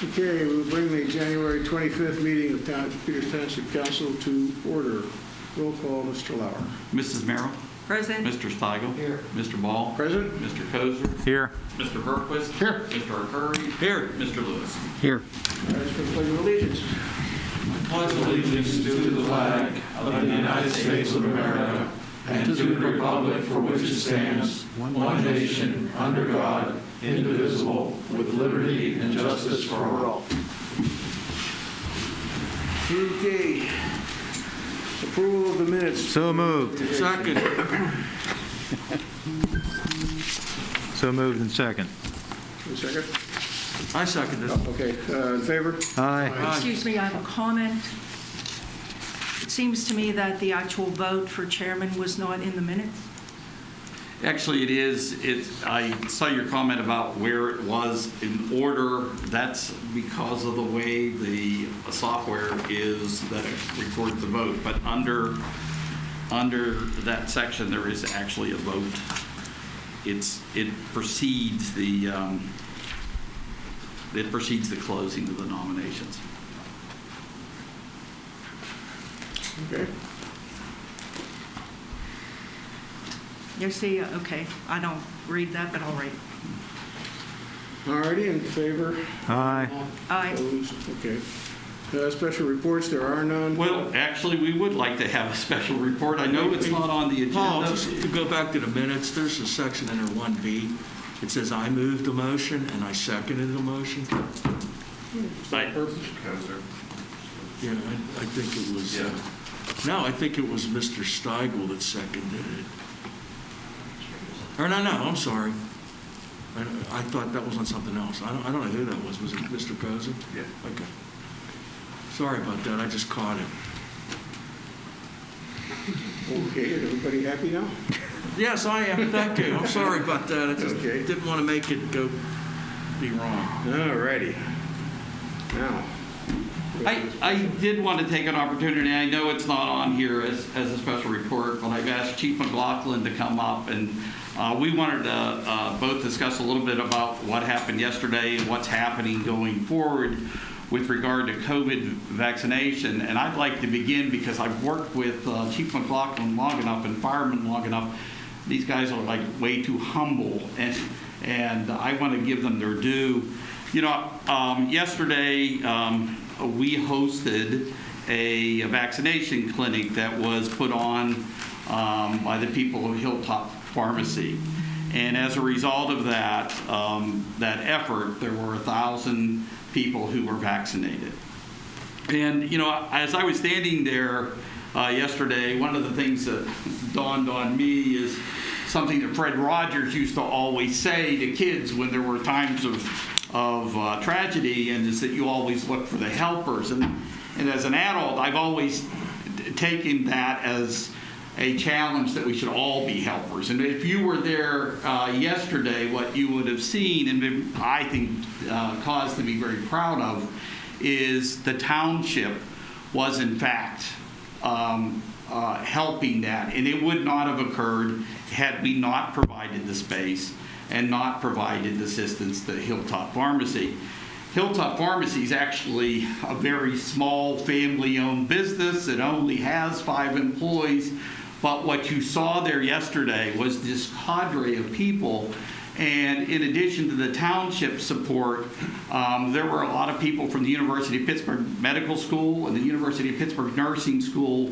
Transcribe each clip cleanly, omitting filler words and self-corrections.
Okay, we'll bring the January 25th meeting of Peters Township Council to order. Roll call, Mr. Lauer. Mrs. Merrill? Present. Mr. Steigel? Here. Mr. Ball? Present. Mr. Kozer? Here. Mr. Berquist? Here. Mr. Arcuri? Here. Mr. Lewis? Here. Rise for the Pledge of Allegiance. Pledge allegiance to the flag of the United States of America and to the republic for which it stands, one nation, under God, indivisible, with liberty and justice for all. Okay. Approval of the minutes. So moved. Second. So moved and second. Second? I second it. Okay, in favor? Aye. Excuse me, I have a comment. It seems to me that the actual vote for chairman was not in the minutes. Actually, it is. I saw your comment about where it was in order. That's because of the way the software is that it records the vote. But under that section, there is actually a vote. It precedes the closing of the nominations. Okay. You see, okay, I don't read that, but I'll read. All righty, in favor? Aye. Aye. Opposed? Okay. Special reports, there are none. Well, actually, we would like to have a special report. I know it's not on the agenda. Paul, just to go back to the minutes, there's a section under 1B. It says, I moved the motion and I seconded the motion. Right. Yeah, I think it was, no, I think it was Mr. Steigel that seconded it. Or no, I'm sorry. I thought that was on something else. I don't know who that was. Was it Mr. Kozen? Yeah. Okay. Sorry about that. I just caught it. Okay, is everybody happy now? Yes, I am. Thank you. I'm sorry about that. I just Okay. didn't want to make it go be wrong. All righty. Now. I did want to take an opportunity. I know it's not on here as a special report, but I've asked Chief McLaughlin to come up, and we wanted to both discuss a little bit about what happened yesterday and what's happening going forward with regard to COVID vaccination. And I'd like to begin because I've worked with Chief McLaughlin long enough and firemen long enough. These guys are like way too humble, and I want to give them their due. You know, yesterday we hosted a vaccination clinic that was put on by the people of Hilltop Pharmacy. And as a result of that effort, there were 1,000 people who were vaccinated. And, you know, as I was standing there yesterday, one of the things that dawned on me is something that Fred Rogers used to always say to kids when there were times of tragedy, and is that you always look for the helpers. And as an adult, I've always taken that as a challenge that we should all be helpers. And if you were there yesterday, what you would have seen, and I think cause to be very proud of, is the township was in fact helping that. And it would not have occurred had we not provided the space and not provided assistance to Hilltop Pharmacy. Hilltop Pharmacy is actually a very small family-owned business. It only has 5 employees. But what you saw there yesterday was this cadre of people. And in addition to the township support, there were a lot of people from the University of Pittsburgh Medical School and the University of Pittsburgh Nursing School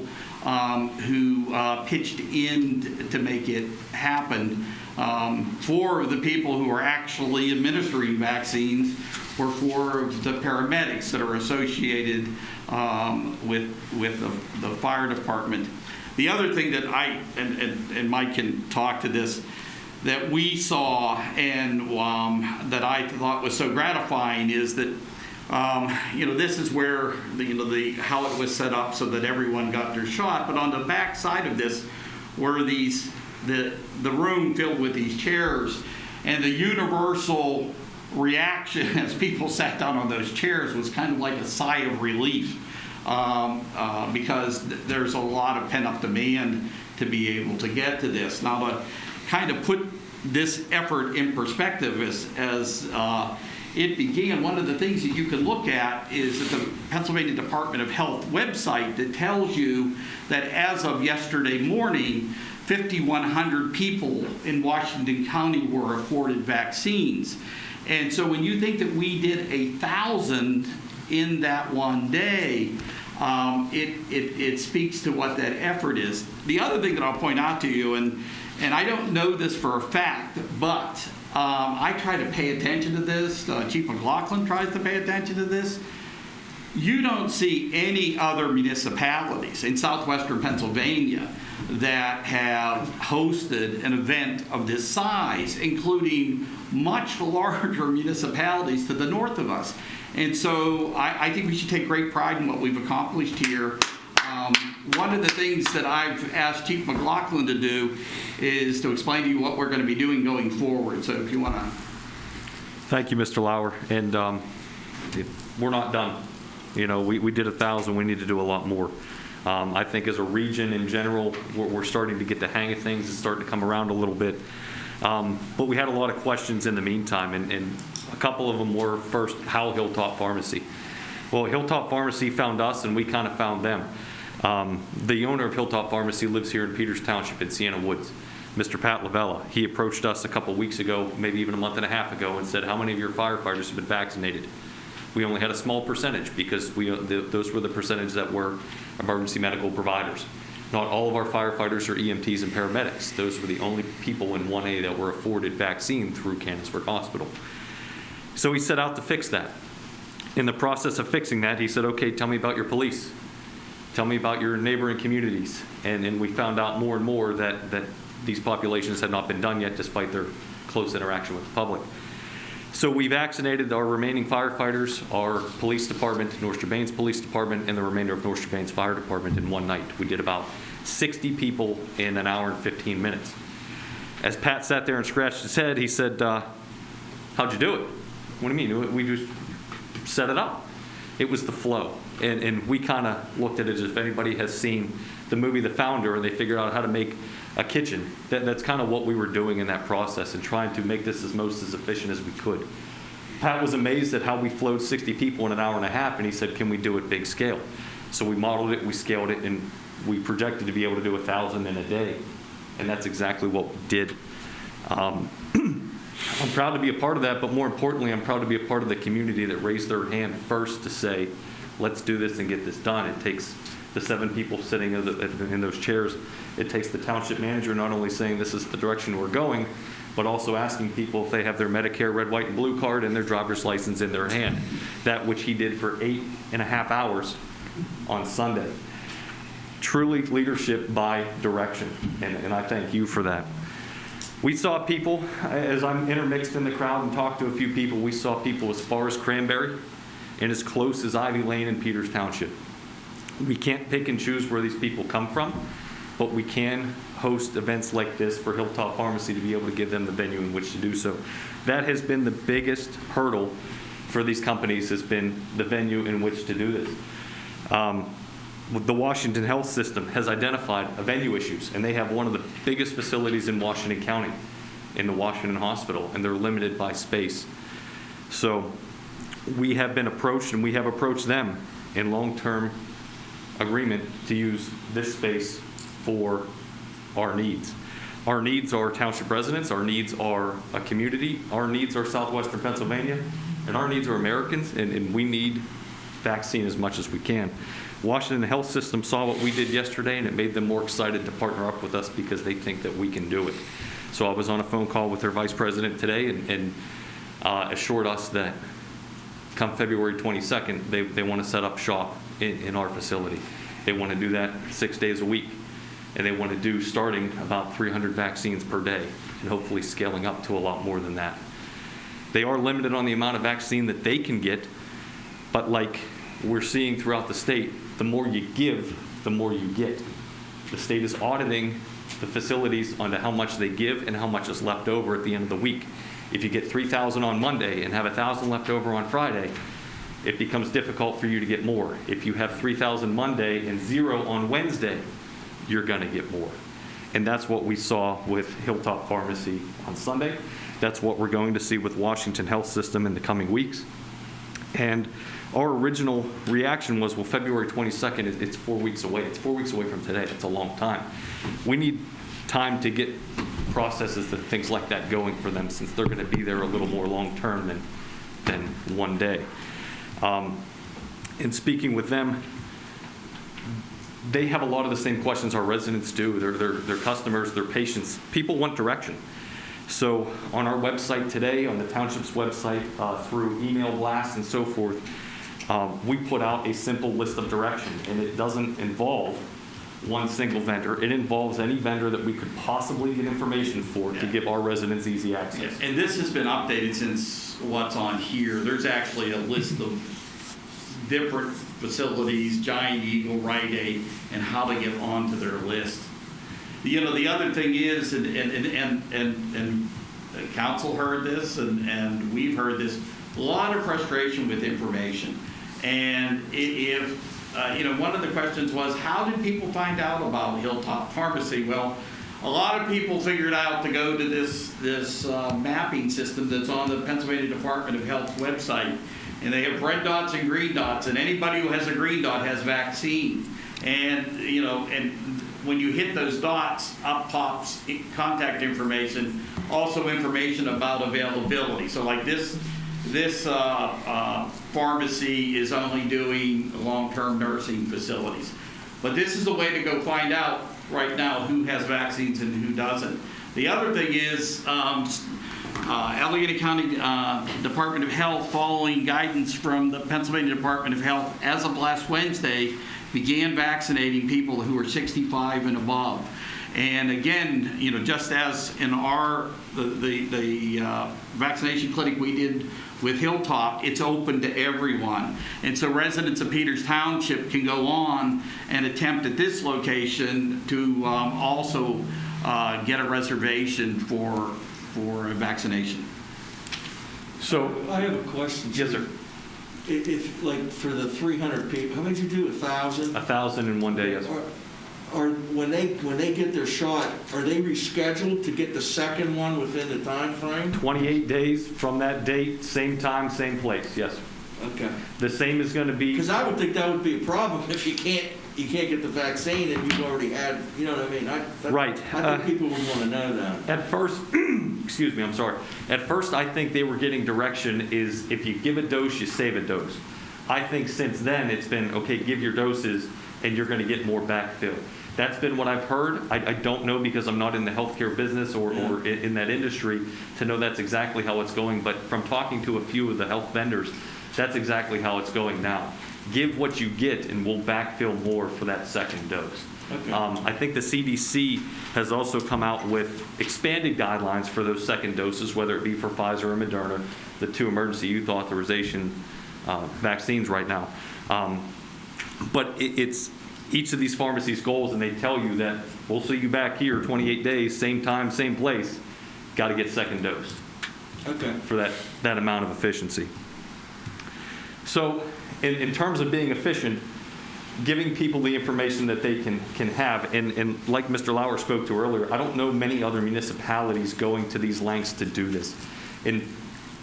who pitched in to make it happen. 4 of the people who are actually administering vaccines were 4 of the paramedics that are associated with the fire department. The other thing that and Mike can talk to this, that we saw and that I thought was so gratifying is that you know, this is where how it was set up so that everyone got their shot. But on the back side of this were the room filled with these chairs, and the universal reaction as people sat down on those chairs was kind of like a sigh of relief. Because there's a lot of pent-up demand to be able to get to this. Now, to kind of put this effort in perspective, as it began, one of the things that you can look at is at the Pennsylvania Department of Health website that tells you that as of yesterday morning, 5,100 people in Washington County were afforded vaccines. And so when you think that we did 1,000 in that one day, it speaks to what that effort is. The other thing that I'll point out to you, and I don't know this for a fact, but I try to pay attention to this. Chief McLaughlin tries to pay attention to this. You don't see any other municipalities in southwestern Pennsylvania that have hosted an event of this size, including much larger municipalities to the north of us. And so I think we should take great pride in what we've accomplished here. One of the things that I've asked Chief McLaughlin to do is to explain to you what we're going to be doing going forward. So if you want to. Thank you, Mr. Lauer. And we're not done. You know, we did 1,000. We need to do a lot more. I think as a region in general, we're starting to get the hang of things. It's starting to come around a little bit. But we had a lot of questions in the meantime, and a couple of them were, first, how Hilltop Pharmacy? Well, Hilltop Pharmacy found us, and we kind of found them. The owner of Hilltop Pharmacy lives here in Peters Township in Sienna Woods, Mr. Pat Lavella. He approached us a couple weeks ago, maybe even a month and a half ago, and said, how many of your firefighters have been vaccinated? We only had a small percentage because those were the percentage that were emergency medical providers. Not all of our firefighters are EMTs and paramedics. Those were the only people in 1A that were afforded vaccine through Canonsburg Hospital. So he set out to fix that. In the process of fixing that, he said, okay, tell me about your police. Tell me about your neighboring communities. And we found out more and more that these populations had not been done yet despite their close interaction with the public. So we vaccinated our remaining firefighters, our police department, North Strabane Police Department, and the remainder of North Strabane Fire Department in one night. We did about 60 people in an hour and 15 minutes. As Pat sat there and scratched his head, he said, how'd you do it? What do you mean? We just set it up. It was the flow. And we kind of looked at it as if anybody has seen the movie The Founder and they figured out how to make a kitchen. That's kind of what we were doing in that process and trying to make this as efficient as we could. Pat was amazed at how we flowed 60 people in an hour and a half, and he said, can we do it big scale? So we modeled it, we scaled it, and we projected to be able to do 1,000 in a day. And that's exactly what we did. I'm proud to be a part of that, but more importantly, I'm proud to be a part of the community that raised their hand first to say, let's do this and get this done. It takes the 7 people sitting in those chairs. It takes the township manager not only saying this is the direction we're going, but also asking people if they have their Medicare red, white, and blue card and their driver's license in their hand. That which he did for 8.5 hours on Sunday. Truly leadership by direction, and I thank you for that. We saw people, as I'm intermixed in the crowd and talked to a few people, we saw people as far as Cranberry and as close as Ivy Lane in Peters Township. We can't pick and choose where these people come from, but we can host events like this for Hilltop Pharmacy to be able to give them the venue in which to do so. That has been the biggest hurdle for these companies, has been the venue in which to do this. The Washington Health System has identified venue issues, and they have one of the biggest facilities in Washington County in the Washington Hospital, and they're limited by space. So we have been approached, and we have approached them in long-term agreement to use this space for our needs. Our needs are township residents, our needs are a community, our needs are southwestern Pennsylvania, and our needs are Americans, and we need vaccine as much as we can. Washington Health System saw what we did yesterday, and it made them more excited to partner up with us because they think that we can do it. So I was on a phone call with their vice president today and assured us that come February 22nd, they want to set up shop in our facility. They want to do that 6 days a week, and they want to do starting about 300 vaccines per day and hopefully scaling up to a lot more than that. They are limited on the amount of vaccine that they can get, but like we're seeing throughout the state, the more you give, the more you get. The state is auditing the facilities onto how much they give and how much is left over at the end of the week. If you get 3,000 on Monday and have 1,000 left over on Friday, it becomes difficult for you to get more. If you have 3,000 Monday and 0 on Wednesday, you're going to get more. And that's what we saw with Hilltop Pharmacy on Sunday. That's what we're going to see with Washington Health System in the coming weeks. And our original reaction was, well, February 22nd, it's 4 weeks away. It's 4 weeks away from today. It's a long time. We need time to get processes and things like that going for them, since they're going to be there a little more long-term than one day. In speaking with them, they have a lot of the same questions our residents do. Their customers, their patients. People want direction. So on our website today, on the Township's website, through email blasts and so forth, we put out a simple list of directions, and it doesn't involve one single vendor. It involves any vendor that we could possibly get information for to give our residents easy access. And this has been updated since what's on here. There's actually a list of different facilities, Giant Eagle, Rite Aid, and how to get onto their list. You know, the other thing is, and council heard this, and we've heard this, a lot of frustration with information. And if you know, one of the questions was, how did people find out about Hilltop Pharmacy? Well, a lot of people figured out to go to this mapping system that's on the Pennsylvania Department of Health website. And they have red dots and green dots, and anybody who has a green dot has vaccine. And, you know, and when you hit those dots, up pops contact information, also information about availability. So like this pharmacy is only doing long-term nursing facilities. But this is a way to go find out right now who has vaccines and who doesn't. The other thing is, Allegheny County Department of Health, following guidance from the Pennsylvania Department of Health, as of last Wednesday, began vaccinating people who are 65 and above. And again, you know, just as in the vaccination clinic we did with Hilltop, it's open to everyone. And so residents of Peters Township can go on and attempt at this location to also get a reservation for a vaccination. So, I have a question. yes, sir. If like for the 300 people, how many did you do? 1,000? 1,000 in one day, yes. Or when they get their shot, are they rescheduled to get the second one within the time frame? 28 days from that date, same time, same place, yes. Okay. The same is going to be... Because I would think that would be a problem if you can't get the vaccine and you've already had, you know what I mean? Right. I think people would want to know that. At first, excuse me, I'm sorry. At first, I think they were getting direction is if you give a dose, you save a dose. I think since then, it's been, okay, give your doses and you're going to get more backfill. That's been what I've heard. I don't know because I'm not in the healthcare business or in that industry to know that's exactly how it's going. But from talking to a few of the health vendors, that's exactly how it's going now. Give what you get and we'll backfill more for that second dose. Okay. I think the CDC has also come out with expanded guidelines for those second doses, whether it be for Pfizer or Moderna, the two emergency youth authorization vaccines right now. But it's each of these pharmacies' goals, and they tell you that we'll see you back here 28 days, same time, same place. Got to get second dose. Okay. For that amount of efficiency. So in terms of being efficient, giving people the information that they can have, and like Mr. Lauer spoke to earlier, I don't know many other municipalities going to these lengths to do this. In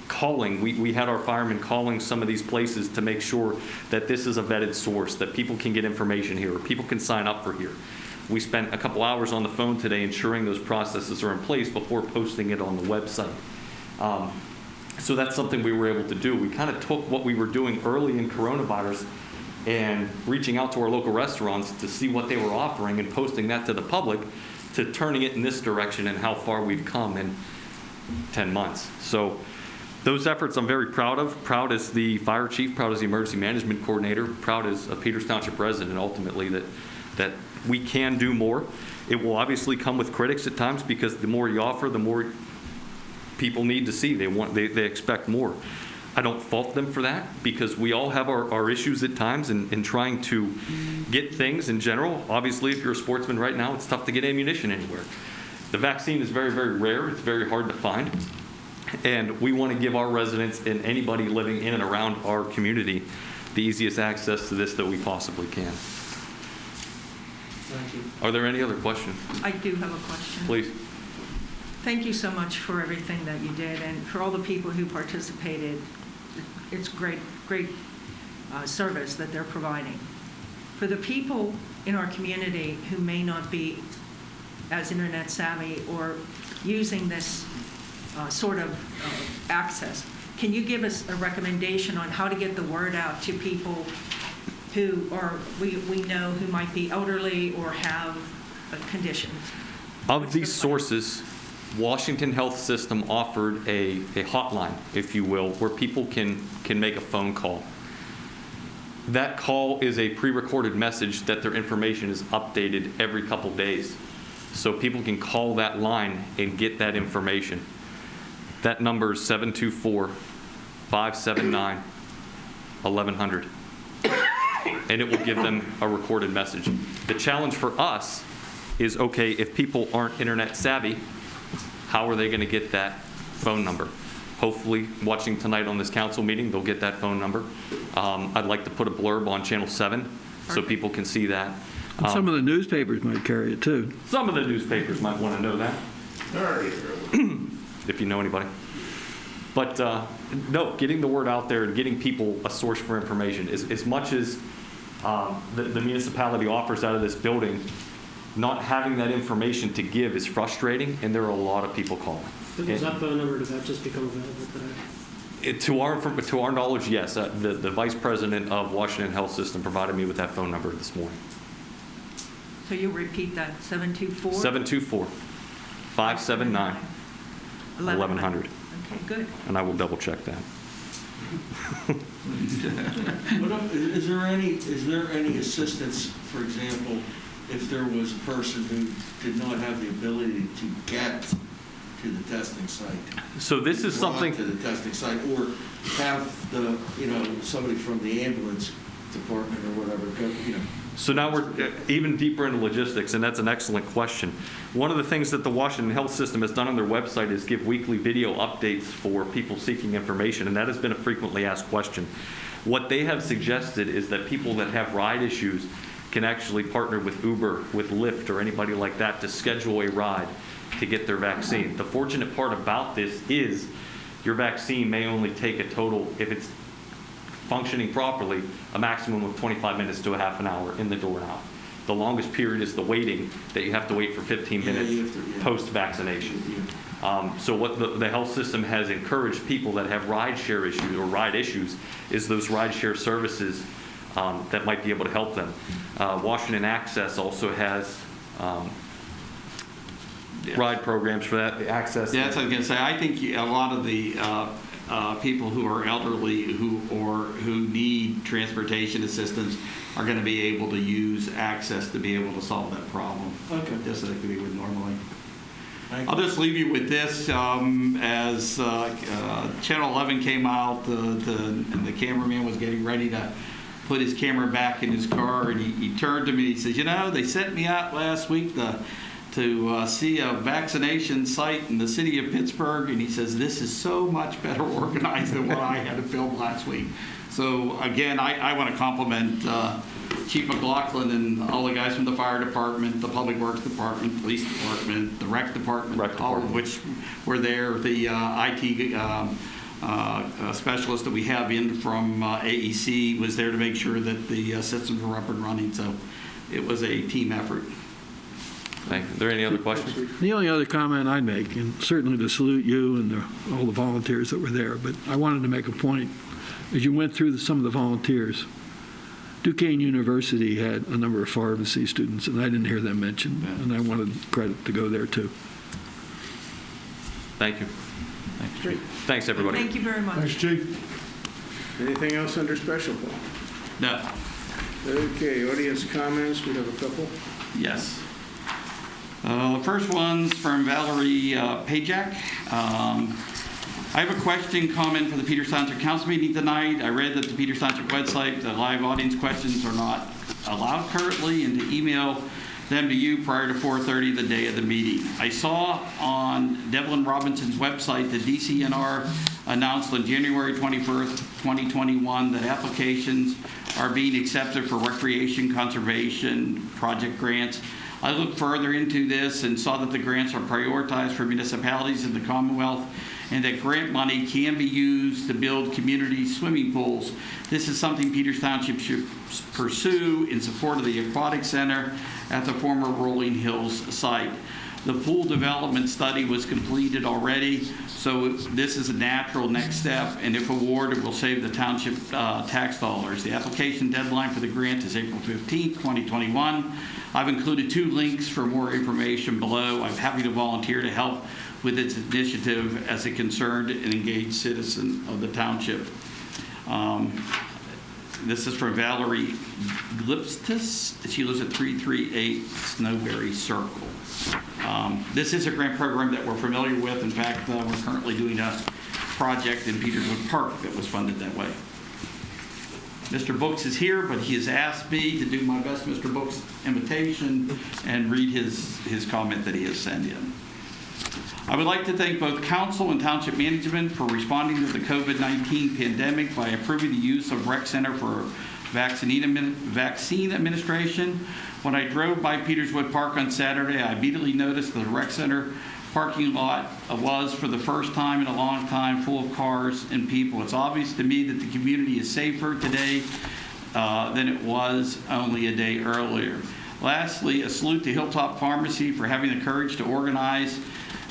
calling, we had our firemen calling some of these places to make sure that this is a vetted source, that people can get information here, or people can sign up for here. We spent a couple hours on the phone today ensuring those processes are in place before posting it on the website. So that's something we were able to do. We kind of took what we were doing early in coronavirus and reaching out to our local restaurants to see what they were offering and posting that to the public, to turning it in this direction and how far we've come in 10 months. So those efforts I'm very proud of. Proud as the fire chief, proud as the emergency management coordinator, proud as a Peters Township resident ultimately that we can do more. It will obviously come with critics at times because the more you offer, the more people need to see. They expect more. I don't fault them for that because we all have our issues at times in trying to get things in general. Obviously, if you're a sportsman right now, it's tough to get ammunition anywhere. The vaccine is very, very rare. It's very hard to find. And we want to give our residents and anybody living in and around our community the easiest access to this that we possibly can. Thank you. Are there any other questions? I do have a question. Please. Thank you so much for everything that you did, and for all the people who participated. It's great service that they're providing. For the people in our community who may not be as internet savvy or using this sort of access, can you give us a recommendation on how to get the word out to people who we know who might be elderly or have conditions? Of these sources, Washington Health System offered a hotline, if you will, where people can make a phone call. That call is a pre-recorded message that their information is updated every couple days. So people can call that line and get that information. That number is 724-579-1100. And it will give them a recorded message. The challenge for us is, okay, if people aren't internet savvy, how are they going to get that phone number? Hopefully, watching tonight on this council meeting, they'll get that phone number. I'd like to put a blurb on Channel 7 so people can see that. And some of the newspapers might carry it too. Some of the newspapers might want to know that, if you know anybody. But no, getting the word out there and getting people a source for information, as much as the municipality offers out of this building, not having that information to give is frustrating, and there are a lot of people calling. Was that phone number, did that just become available today? To our knowledge, yes. The vice president of Washington Health System provided me with that phone number this morning. So you'll repeat that, 724? 724-579-1100. Okay, good. And I will double check that. Is there any assistance, for example, if there was a person who did not have the ability to get to the testing site? So this is something to the testing site, or have somebody from the ambulance department or whatever go, So now we're even deeper into logistics, and that's an excellent question. One of the things that the Washington Health System has done on their website is give weekly video updates for people seeking information, and that has been a frequently asked question. What they have suggested is that people that have ride issues can actually partner with Uber, with Lyft, or anybody like that to schedule a ride to get their vaccine. The fortunate part about this is your vaccine may only take a total, if it's functioning properly, a maximum of 25 minutes to a half an hour in the door and out. The longest period is the waiting, that you have to wait for 15 minutes post-vaccination. So what the health system has encouraged people that have ride share issues or ride issues is those ride share services that might be able to help them. Washington Access also has ride programs for that, the access. Yeah, that's what I was going to say. I think a lot of the people who are elderly who need transportation assistance are going to be able to use access to be able to solve that problem. Okay. Just like we would normally. I'll just leave you with this. As Channel 11 came out, and the cameraman was getting ready to put his camera back in his car, and he turned to me and he says, they sent me out last week to see a vaccination site in the city of Pittsburgh, and he says, this is so much better organized than what I had to film last week. So again, I want to compliment Chief McLaughlin and all the guys from the fire department, the public works department, police department, the rec department, all of which were there, the IT specialist that we have in from AEC was there to make sure that the systems were up and running. So it was a team effort. Thank you. Are there any other questions? The only other comment I'd make, and certainly to salute you and all the volunteers that were there, but I wanted to make a point. As you went through some of the volunteers, Duquesne University had a number of pharmacy students, and I didn't hear them mentioned, and I wanted credit to go there too. Thank you. Great. Thanks, everybody. Thank you very much. Thanks, Chief. Anything else under special plan? No. Okay, audience comments, we have a couple. Yes. The first one's from Valerie Pajak. I have a question, comment for the Peters Township Council meeting tonight. I read that the Peters Township website, the live audience questions are not allowed currently, and to email them to you prior to 4:30 the day of the meeting. I saw on Devlin Robinson's website the DCNR announced on January 21st, 2021 that applications are being accepted for recreation conservation project grants. I looked further into this and saw that the grants are prioritized for municipalities in the Commonwealth and that grant money can be used to build community swimming pools. This is something Peters Township should pursue in support of the Aquatic Center at the former Rolling Hills site. The pool development study was completed already, so this is a natural next step, and if awarded, will save the township tax dollars. The application deadline for the grant is April 15th, 2021. I've included 2 links for more information below. I'm happy to volunteer to help with its initiative as a concerned and engaged citizen of the township. This is from Valerie Glipstis. She lives at 338 Snowberry Circle. This is a grant program that we're familiar with. In fact, we're currently doing a project in Peterswood Park that was funded that way. Mr. Books is here, but he has asked me to do my best Mr. Books imitation and read his comment that he has sent in. I would like to thank both council and township management for responding to the COVID-19 pandemic by approving the use of Rec Center for vaccine administration. When I drove by Peterswood Park on Saturday, I immediately noticed the Rec Center parking lot was, for the first time in a long time, full of cars and people. It's obvious to me that the community is safer today than it was only a day earlier. Lastly, a salute to Hilltop Pharmacy for having the courage to organize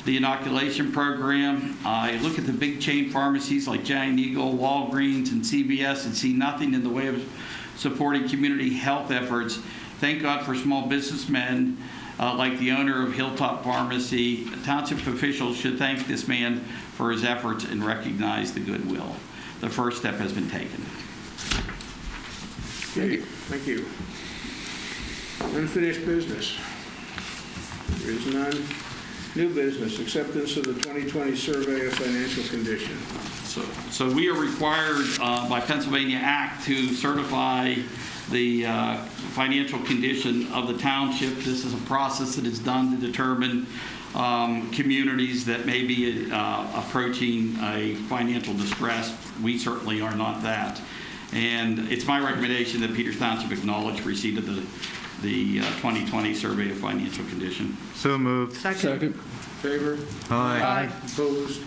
the inoculation program. I look at the big chain pharmacies like Giant Eagle, Walgreens, and CVS and see nothing in the way of supporting community health efforts. Thank God for small businessmen like the owner of Hilltop Pharmacy. Township officials should thank this man for his efforts and recognize the goodwill. The first step has been taken. Okay, thank you. Unfinished business. There is none. New business, acceptance of the 2020 survey of financial condition. So we are required by Pennsylvania Act to certify the financial condition of the township. This is a process that is done to determine communities that may be approaching a financial distress. We certainly are not that. And it's my recommendation that Peters Township acknowledge receipt of the 2020 survey of financial condition. So moved. Second. Favor? Aye. Opposed?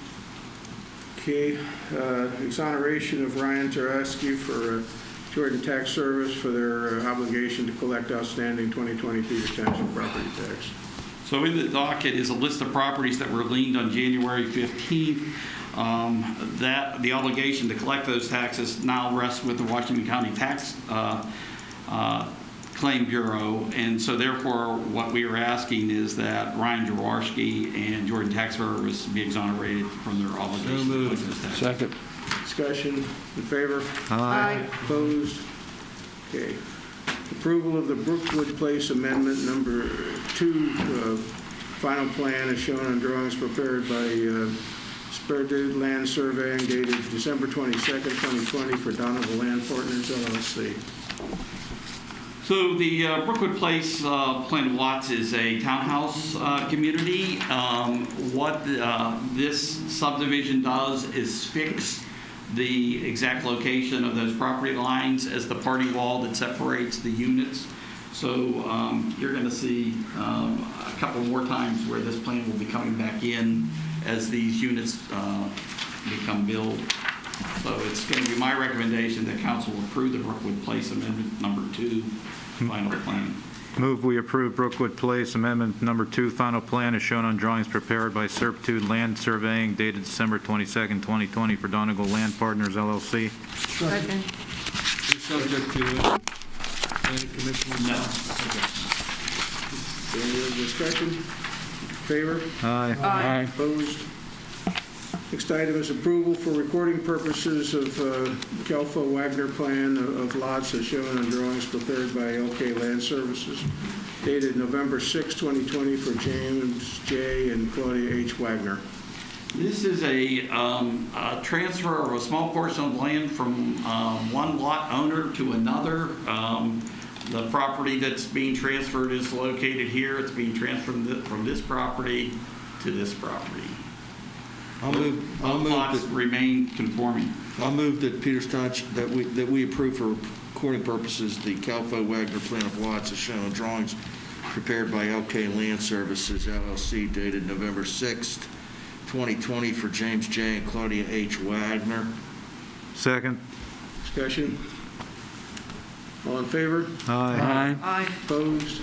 Okay. Exoneration of Ryan Taraski for Jordan Tax Service for their obligation to collect outstanding 2020 Peters Township property tax. So in the docket is a list of properties that were liened on January 15th. That the obligation to collect those taxes now rests with the Washington County Tax Claim Bureau, and so therefore what we are asking is that Ryan Jaworski and Jordan Tax Service be exonerated from their obligation to collect those taxes. Second. Discussion in favor? Aye. Opposed? Okay. Approval of the Brookwood Place Amendment Number 2 final plan is shown on drawings prepared by Spirited Land Surveying dated December 22nd, 2020 for Donovan Land Partners, LLC. So the Brookwood Place plan of lots is a townhouse community. What this subdivision does is fix the exact location of those property lines as the party wall that separates the units. So you're going to see a couple more times where this plan will be coming back in as these units become built. So it's going to be my recommendation that council approve the Brookwood Place Amendment Number 2 final plan. Move we approve Brookwood Place Amendment Number 2 final plan as shown on drawings prepared by Servitude Land Surveying dated December 22nd, 2020 for Donegal Land Partners, LLC. Second. Subject to planning commission? No. Any other discussion? Favor? Aye. Aye. Opposed? Next item is approval for recording purposes of Kelfo Wagner plan of lots as shown on drawings prepared by LK Land Services dated November 6, 2020 for James J. and Claudia H. Wagner. This is a transfer of a small portion of land from one lot owner to another. The property that's being transferred is located here. It's being transferred from this property to this property. I'll move Lots that, remain conforming. I'll move that Peters Township, that we approve for recording purposes the Calfo Wagner plan of lots as shown on drawings prepared by LK Land Services LLC, dated November 6th, 2020, for James J. and Claudia H. Wagner. Second. Discussion? All in favor? Aye. Aye. Opposed?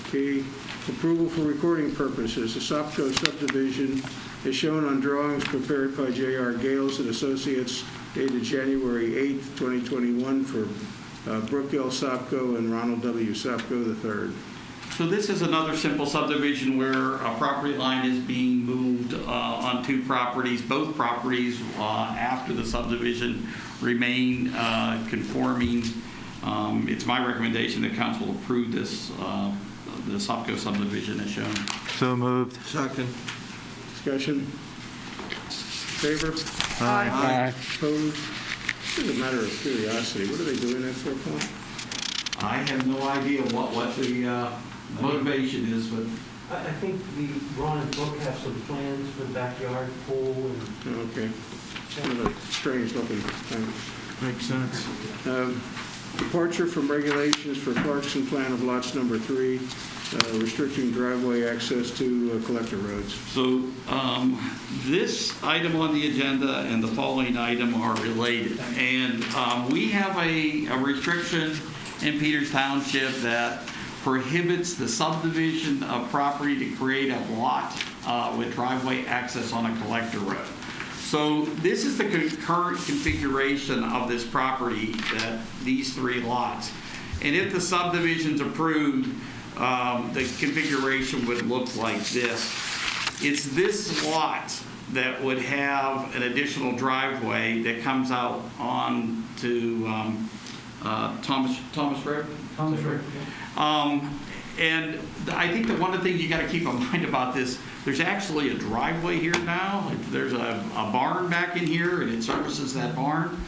Okay. Approval for recording purposes. The Sopco subdivision is shown on drawings prepared by J.R. Gales and Associates dated January 8th, 2021 for Brooke L. Sopco and Ronald W. Sopco III. So this is another simple subdivision where a property line is being moved on two properties. Both properties, after the subdivision, remain conforming. It's my recommendation that council approve this, the Sopco subdivision as shown. So moved. Second. Discussion? Favor? Aye. Opposed? This is a matter of curiosity. What are they doing that for, Paul? I have no idea what the motivation is, but I think Ron and Brooke have some plans for the backyard pool and Okay. Kind of a strange looking thing. Makes sense. Departure from regulations for Clarkson plan of lots number 3, restricting driveway access to collector roads. so this item on the agenda and the following item are related. And we have a restriction in Peters Township that prohibits the subdivision of property to create a lot with driveway access on a collector road. So this is the current configuration of this property, that these 3 lots. And if the subdivision's approved, the configuration would look like this. It's this lot that would have an additional driveway that comes out on to Thomas Road. And I think that one of the things you got to keep in mind about this, there's actually a driveway here now. There's a barn back in here, and it services that barn.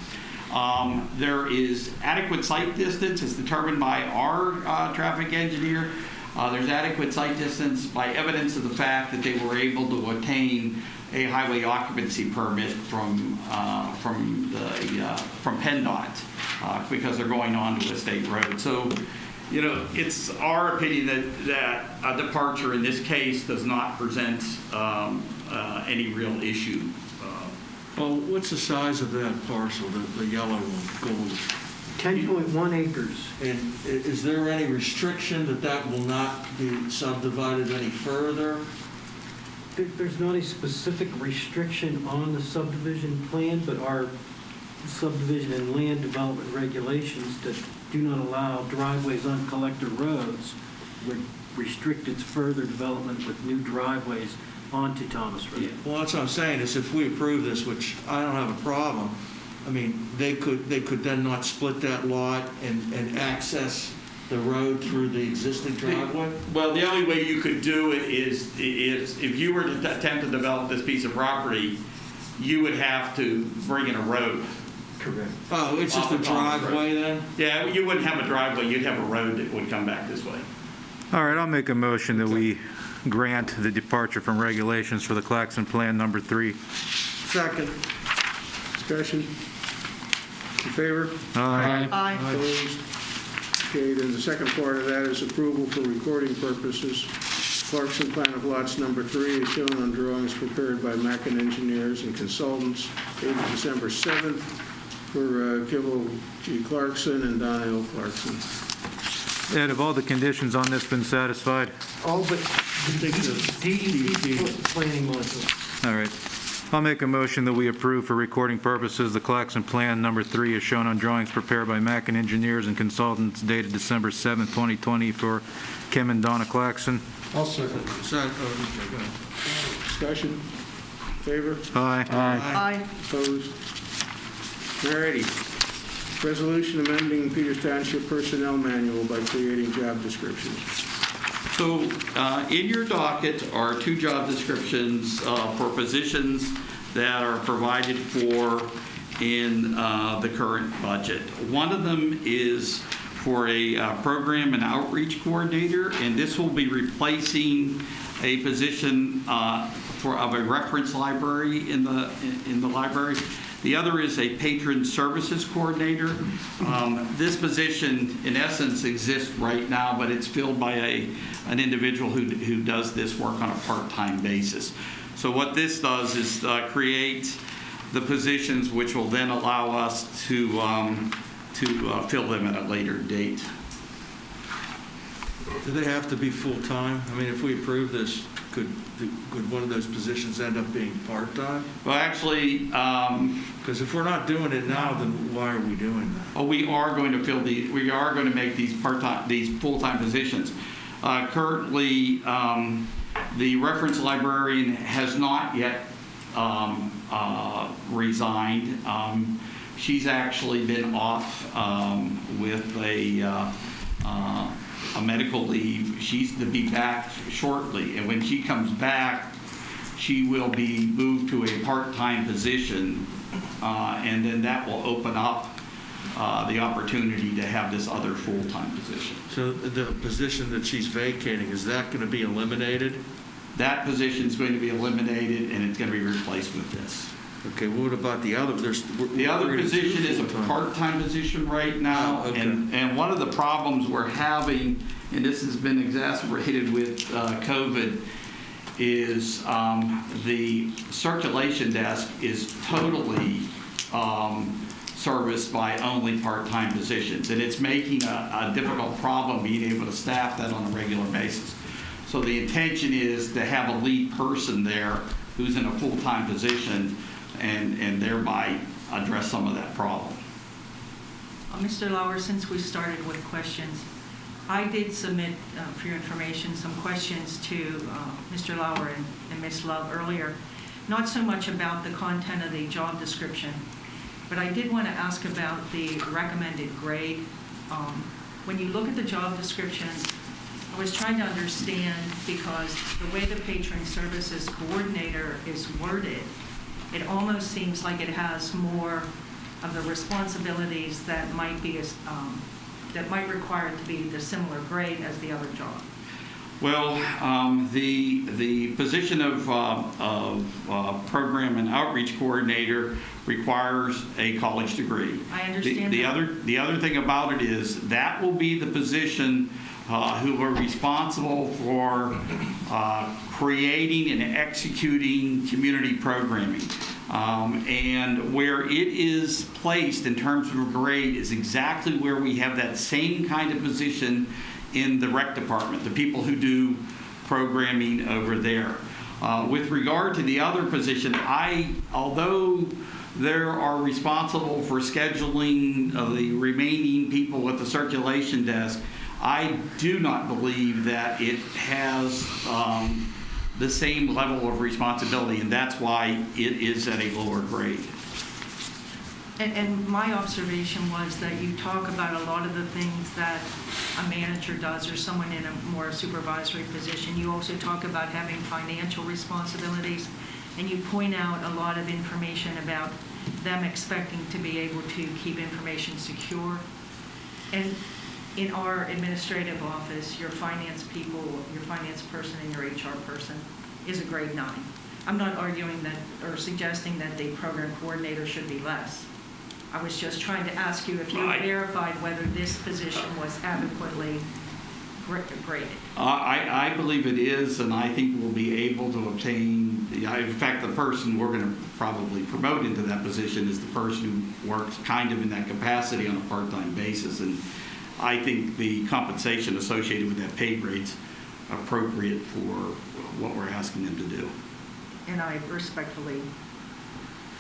There is adequate site distance as determined by our traffic engineer. There's adequate site distance by evidence of the fact that they were able to obtain a highway occupancy permit from PennDOT because they're going on to a state road. So, you know, it's our opinion that a departure in this case does not present any real issue. Well, what's the size of that parcel, the yellow one, gold? 10.1 acres. And is there any restriction that will not be subdivided any further? There's not a specific restriction on the subdivision plan, but our subdivision and land development regulations that do not allow driveways on collector roads would restrict its further development with new driveways onto Thomas Road. Well, that's what I'm saying, is if we approve this, which I don't have a problem, I mean, they could then not split that lot and access the road through the existing driveway? Well, the only way you could do it is if you were to attempt to develop this piece of property, you would have to bring in a road. Correct. Oh, it's just a driveway then? Yeah, you wouldn't have a driveway, you'd have a road that would come back this way. All right, I'll make a motion that we grant the departure from regulations for the Claxon Plan number 3. Second. Discussion? In favor? Aye. Aye. Opposed? Okay, then the second part of that is approval for recording purposes. Clarkson plan of lots number 3 is shown on drawings prepared by Mackin Engineers and Consultants dated December 7th for Kibble G. Clarkson and Donna L. Clarkson. Ed, have all the conditions on this been satisfied? All but the DEP planning module. All right. I'll make a motion that we approve for recording purposes the Claxon Plan number 3 is shown on drawings prepared by Mackin Engineers and Consultants dated December 7th, 2020 for Kim and Donna Claxon. I'll second. Discussion? Favor? Aye. Aye. Opposed? All righty. Resolution amending Peters Township Personnel Manual by creating job descriptions. So in your docket are 2 job descriptions for positions that are provided for in the current budget. One of them is for a program and outreach coordinator, and this will be replacing a position of a reference library in the library. The other is a patron services coordinator. This position, in essence, exists right now, but it's filled by an individual who does this work on a part-time basis. So what this does is create the positions which will then allow us to fill them at a later date. Do they have to be full-time? I mean, if we approve this, could one of those positions end up being part-time? Well, actually, Because if we're not doing it now, then why are we doing that? we are going to make these full-time positions. Currently, the reference librarian has not yet resigned. She's actually been off with a medical leave. She's to be back shortly, and when she comes back, she will be moved to a part-time position, and then that will open up the opportunity to have this other full-time position. So the position that she's vacating, is that going to be eliminated? That position is going to be eliminated, and it's going to be replaced with this. Okay, what about the other? The other position is a part-time position right now, Oh, okay. and one of the problems we're having, and this has been exacerbated with COVID, is the circulation desk is totally serviced by only part-time positions, and it's making a difficult problem being able to staff that on a regular basis. So the intention is to have a lead person there who's in a full-time position and thereby address some of that problem. Mr. Lauer, since we started with questions, I did submit, for your information, some questions to Mr. Lauer and Ms. Love earlier, not so much about the content of the job description, but I did want to ask about the recommended grade. When you look at the job description, I was trying to understand, because the way the patron services coordinator is worded, it almost seems like it has more of the responsibilities that might be that might require it to be the similar grade as the other job. Well, the position of program and outreach coordinator requires a college degree. I understand The other thing about it is that will be the position who are responsible for creating and executing community programming. And where it is placed in terms of a grade is exactly where we have that same kind of position in the rec department, the people who do programming over there. With regard to the other position, although there are responsible for scheduling the remaining people at the circulation desk, I do not believe that it has the same level of responsibility, and that's why it is at a lower grade. And my observation was that you talk about a lot of the things that a manager does or someone in a more supervisory position. You also talk about having financial responsibilities, and you point out a lot of information about them expecting to be able to keep information secure. And in our administrative office, your finance people, your finance person and your HR person is a grade 9. I'm not arguing that or suggesting that the program coordinator should be less. I was just trying to ask you if you verified whether this position was adequately graded. I believe it is, and I think we'll be able to obtain, in fact, the person we're going to probably promote into that position is the person who works kind of in that capacity on a part-time basis, and I think the compensation associated with that pay grade's appropriate for what we're asking them to do. And I respectfully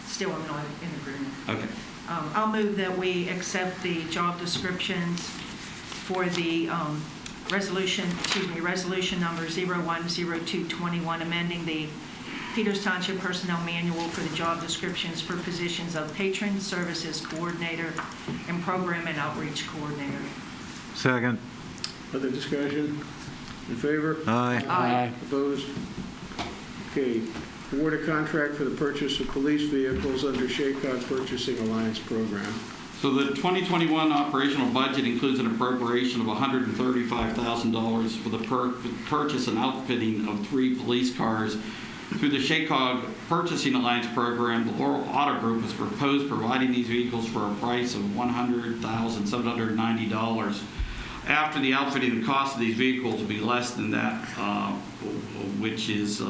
still am not in agreement. Okay. I'll move that we accept the job descriptions for the resolution number 010221, amending the Peters Township Personnel Manual for the job descriptions for positions of patron services coordinator and program and outreach coordinator. Second. Other discussion? In favor? Aye. Aye. Opposed? Okay. Award a contract for the purchase of police vehicles under Hvac Purchasing Alliance Program. So the 2021 operational budget includes an appropriation of $135,000 for the purchase and outfitting of 3 police cars Through the Hvac Purchasing Alliance program, the Laurel Auto Group has proposed providing these vehicles for a price of $100,790. After the outfitting, the cost of these vehicles will be less than that, which is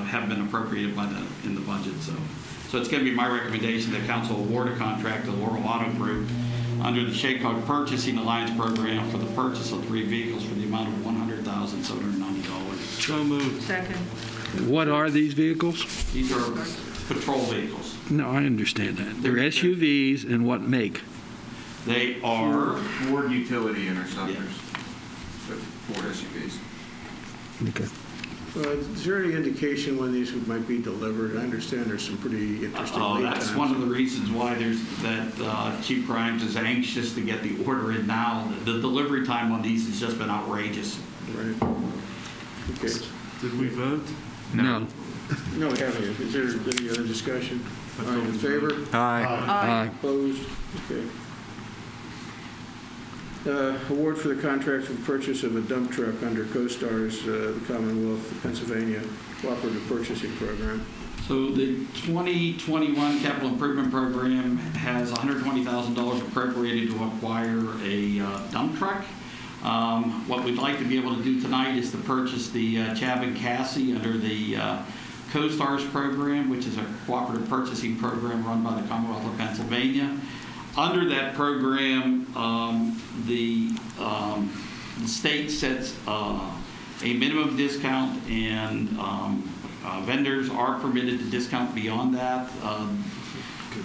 have been appropriated in the budget. So it's going to be my recommendation that council award a contract to Laurel Auto Group under the Hvac Purchasing Alliance program for the purchase of 3 vehicles for the amount of $100,790. So moved. Second. What are these vehicles? These are patrol vehicles. No, I understand that. They're SUVs, and what make? They are, Ford utility interceptors, Yeah. but Ford SUVs. Okay. Is there any indication when these might be delivered? I understand there's some pretty interesting lead that's times. one of the reasons why Chief Grimes is anxious to get the order in now. The delivery time on these has just been outrageous. Right. Okay. Did we vote? No. No, we haven't. Is there any other discussion? All right, in favor? Aye. Aye. Opposed? Okay. Award for the contract for purchase of a dump truck under CoStar's, the Commonwealth of Pennsylvania Cooperative Purchasing Program. So the 2021 capital improvement program has $120,000 appropriated to acquire a dump truck. What we'd like to be able to do tonight is to purchase the Hvac chassis under the CoStar's program, which is a cooperative purchasing program run by the Commonwealth of Pennsylvania. Under that program, the state sets a minimum discount, and vendors are permitted to discount beyond that.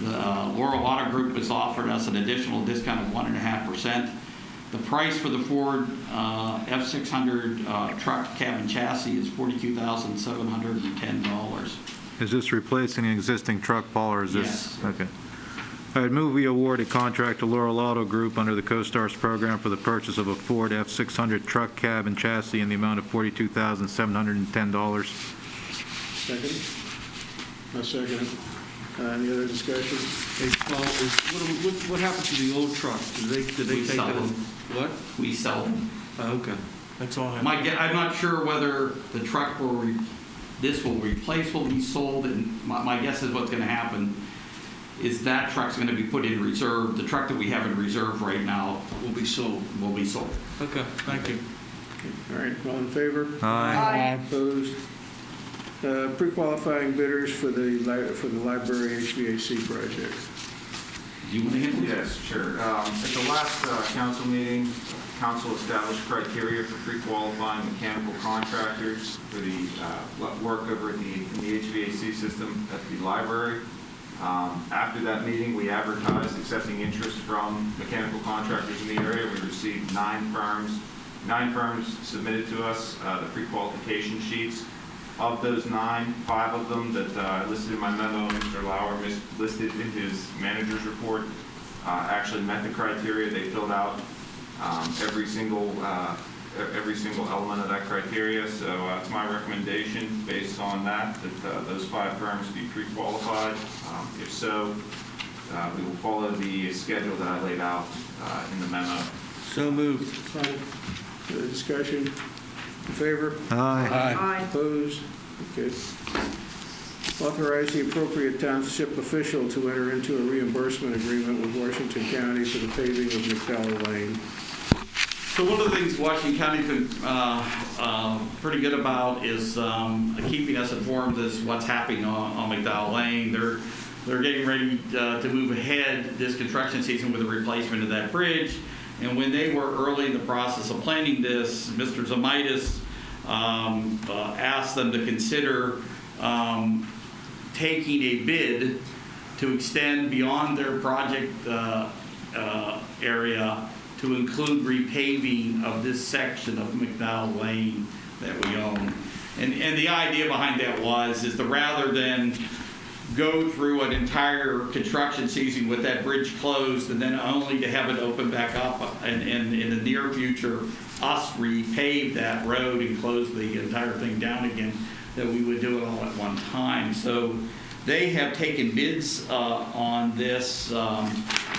The Laurel Auto Group has offered us an additional discount of 1.5%. The price for the Ford F600 truck cab and chassis is $42,710. Is this replacing an existing truck, Paul, or is this? Yes. Okay. I would move we award a contract to Laurel Auto Group under the CoStar's program for the purchase of a Ford F600 truck cab and chassis in the amount of $42,710. Second? I'll second it. Any other discussion? Hey, Paul, what happened to the old truck? Did they We take sell that? them. What? We sell them. Oh, okay. That's all I have. I'm not sure whether the truck this will replace will be sold, and my guess is what's going to happen is that truck's going to be put in reserve. The truck that we have in reserve right now Will be sold. will be sold. Okay, thank you. All right, all in favor? Aye. Opposed? Pre-qualifying bidders for the library HVAC project. Do you want to handle this? Yes, sure. At the last council meeting, council established criteria for pre-qualifying mechanical contractors for the work over in the HVAC system at the library. After that meeting, we advertised accepting interest from mechanical contractors in the area. We received 9 firms. 9 firms submitted to us the pre-qualification sheets. Of those 9, 5 of them that I listed in my memo, Mr. Lauer listed in his manager's report, actually met the criteria. They filled out every single element of that criteria. So it's my recommendation, based on that those 5 firms be pre-qualified. If so, we will follow the schedule that I laid out in the memo. So moved. Discussion? In favor? Aye. Aye. Opposed? Okay. Authorize the appropriate township official to enter into a reimbursement agreement with Washington County for the paving of McDowell Lane. So one of the things Washington County's been pretty good about is keeping us informed as what's happening on McDowell Lane. They're getting ready to move ahead this construction season with the replacement of that bridge. And when they were early in the process of planning this, Mr. Zamaitis asked them to consider taking a bid to extend beyond their project area to include repaving of this section of McDowell Lane that we own. And the idea behind that is that rather than go through an entire construction season with that bridge closed and then only to have it open back up and in the near future us repave that road and close the entire thing down again, that we would do it all at one time. So they have taken bids on this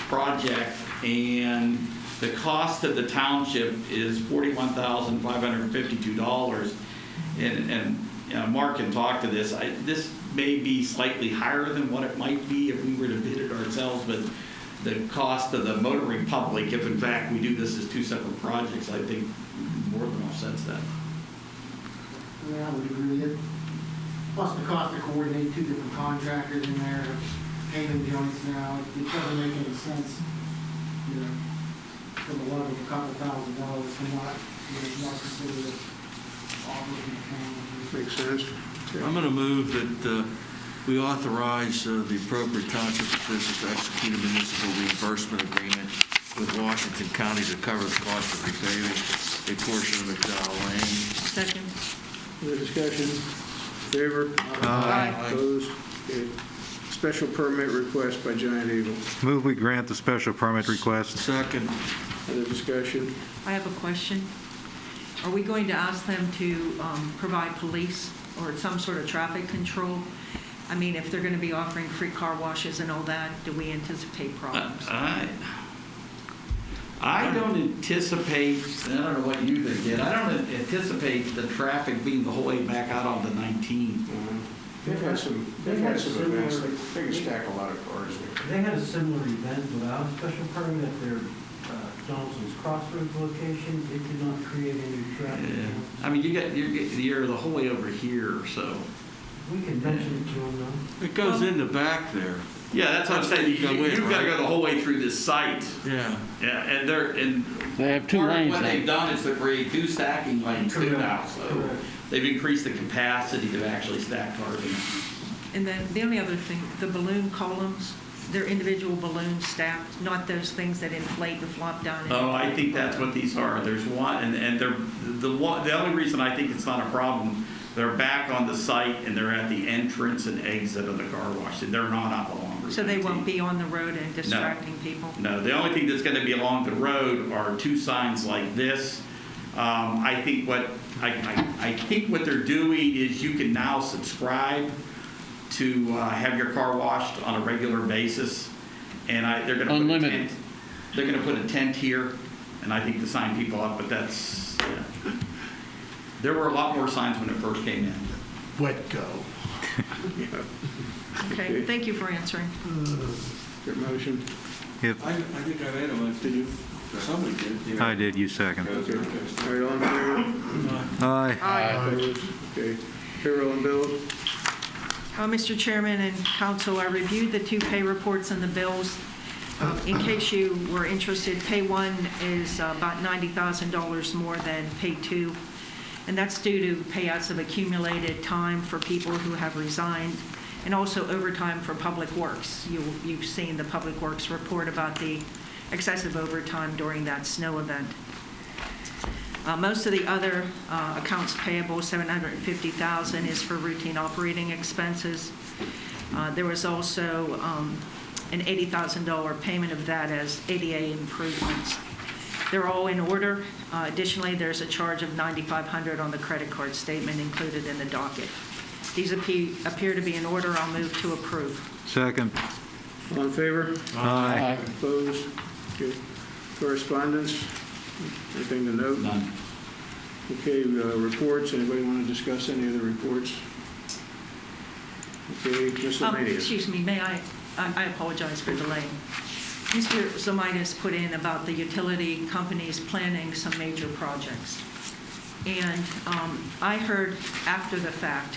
project, and the cost of the township is $41,552. And Mark can talk to this. This may be slightly higher than what it might be if we were to bid it ourselves, but the cost of the motoring public, if in fact we do this as two separate projects, I think more than offsets that. Yeah, I would agree with it. Plus the cost to coordinate two different contractors in there, payment joints now, it doesn't make any sense, you know, for the love of a couple $1,000 to not, not consider it operating account. Makes sense. I'm going to move that we authorize the appropriate township officials to execute a municipal reimbursement agreement with Washington County to cover the cost of repaving a portion of McDowell Lane. Second. Other discussion? Favor? Aye. Opposed? Okay. Special permit request by Giant Eagle. Move we grant the special permit request. Second. Other discussion? I have a question. Are we going to ask them to provide police or some sort of traffic control? I mean, if they're going to be offering free car washes and all that, do we anticipate problems? I don't anticipate, I don't know what you think, Ed, I don't anticipate the traffic being the whole way back out on the 19th. They've had some events, they can stack a lot of cars there. They had a similar event without a special permit at their Johnson's Crossroads location. It did not create any traffic. Yeah. I mean, you're the whole way over here, so. We can mention it to them though. It goes in the back there. Yeah, that's what I'm saying. That's where you go in, You've got to right? go the whole way through this site. Yeah. Yeah, and They have two part of lanes what now. they've done is to create two stacking lanes too Correct. now. So Correct. they've increased the capacity to actually stack cars in. And then the only other thing, the balloon columns, they're individual balloons stacked, not those things that inflate and flop down. Oh, I think that's what these are. There's one, and they're the only reason I think it's not a problem. They're back on the site and they're at the entrance and exit of the car wash, and they're not up along Route So they 19. won't be on the road and distracting people? No, the only thing that's going to be along the road are two signs like this. I think what they're doing is you can now subscribe to have your car washed on a regular basis, and they're going to put Unlimited. a tent. They're going to put a tent here, and I think to sign people up. But that's there were a lot more signs when it first came in. Wet go. Okay, thank you for answering. Your motion? If, I think I made them. Did you? Somebody did. I did, you second. Okay. All right, all in favor? Aye. Opposed? Okay. Payroll and bills? Mr. Chairman and Council, I reviewed the two pay reports and the bills. In case you were interested, pay one is about $90,000 more than pay two, and that's due to payouts of accumulated time for people who have resigned, and also overtime for Public Works. You've seen the Public Works report about the excessive overtime during that snow event. Most of the other accounts payable, $750,000, is for routine operating expenses. There was also an $80,000 payment of that as ADA improvements. They're all in order. Additionally, there's a charge of $9,500 on the credit card statement included in the docket. These appear to be in order. I'll move to approve. Second. All in favor? Aye. Opposed? Okay. Correspondence? Anything to note? None. Okay, reports. Anybody want to discuss any of the reports? Okay, miscellaneous. Excuse me, may I apologize for delaying. Mr. Zomaitis put in about the utility companies planning some major projects. And I heard after the fact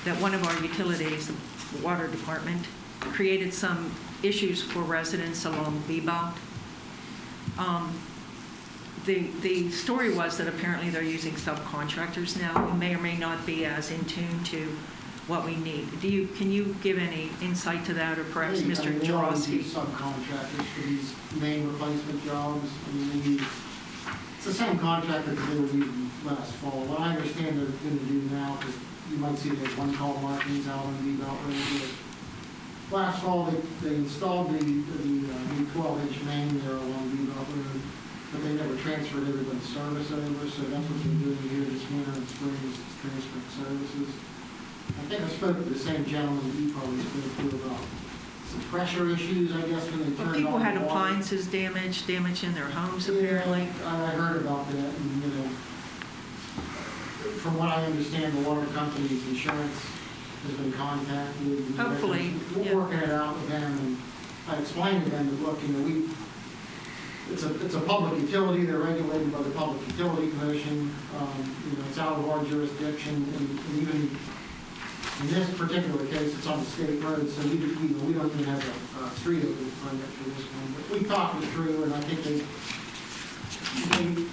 that one of our utilities, the water department, created some issues for residents along Hvac. The story was that apparently they're using subcontractors now who may or may not be as in tune to what we need. Can you give any insight to that, or perhaps Mr. Jarowski? Subcontractors for these main replacement jobs. I mean, they use, it's the same contractor that they were using last fall. What I understand they're going to do now, because you might see there's one call markings out on the belt road. Last fall, they installed the new 12-inch main there along the belt road, but they never transferred everybody's service over. So that's what they're doing here this winter and spring, is transferring services. I think I spoke to the same gentleman that you probably spoke to about some pressure issues, I guess, when they Well, turned people on had the water. appliances damage in their homes Yeah, apparently. I heard about that, and, from what I understand, the water company's insurance has been contacted. Hopefully, We're yeah. working it out with them, and I explained to them that, look, it's a public utility, they're regulated by the Public Utility Commission, it's out of our jurisdiction, and even in this particular case, it's on the state road, so we don't even have a street opening permit for this one. But we talked it through, and I think they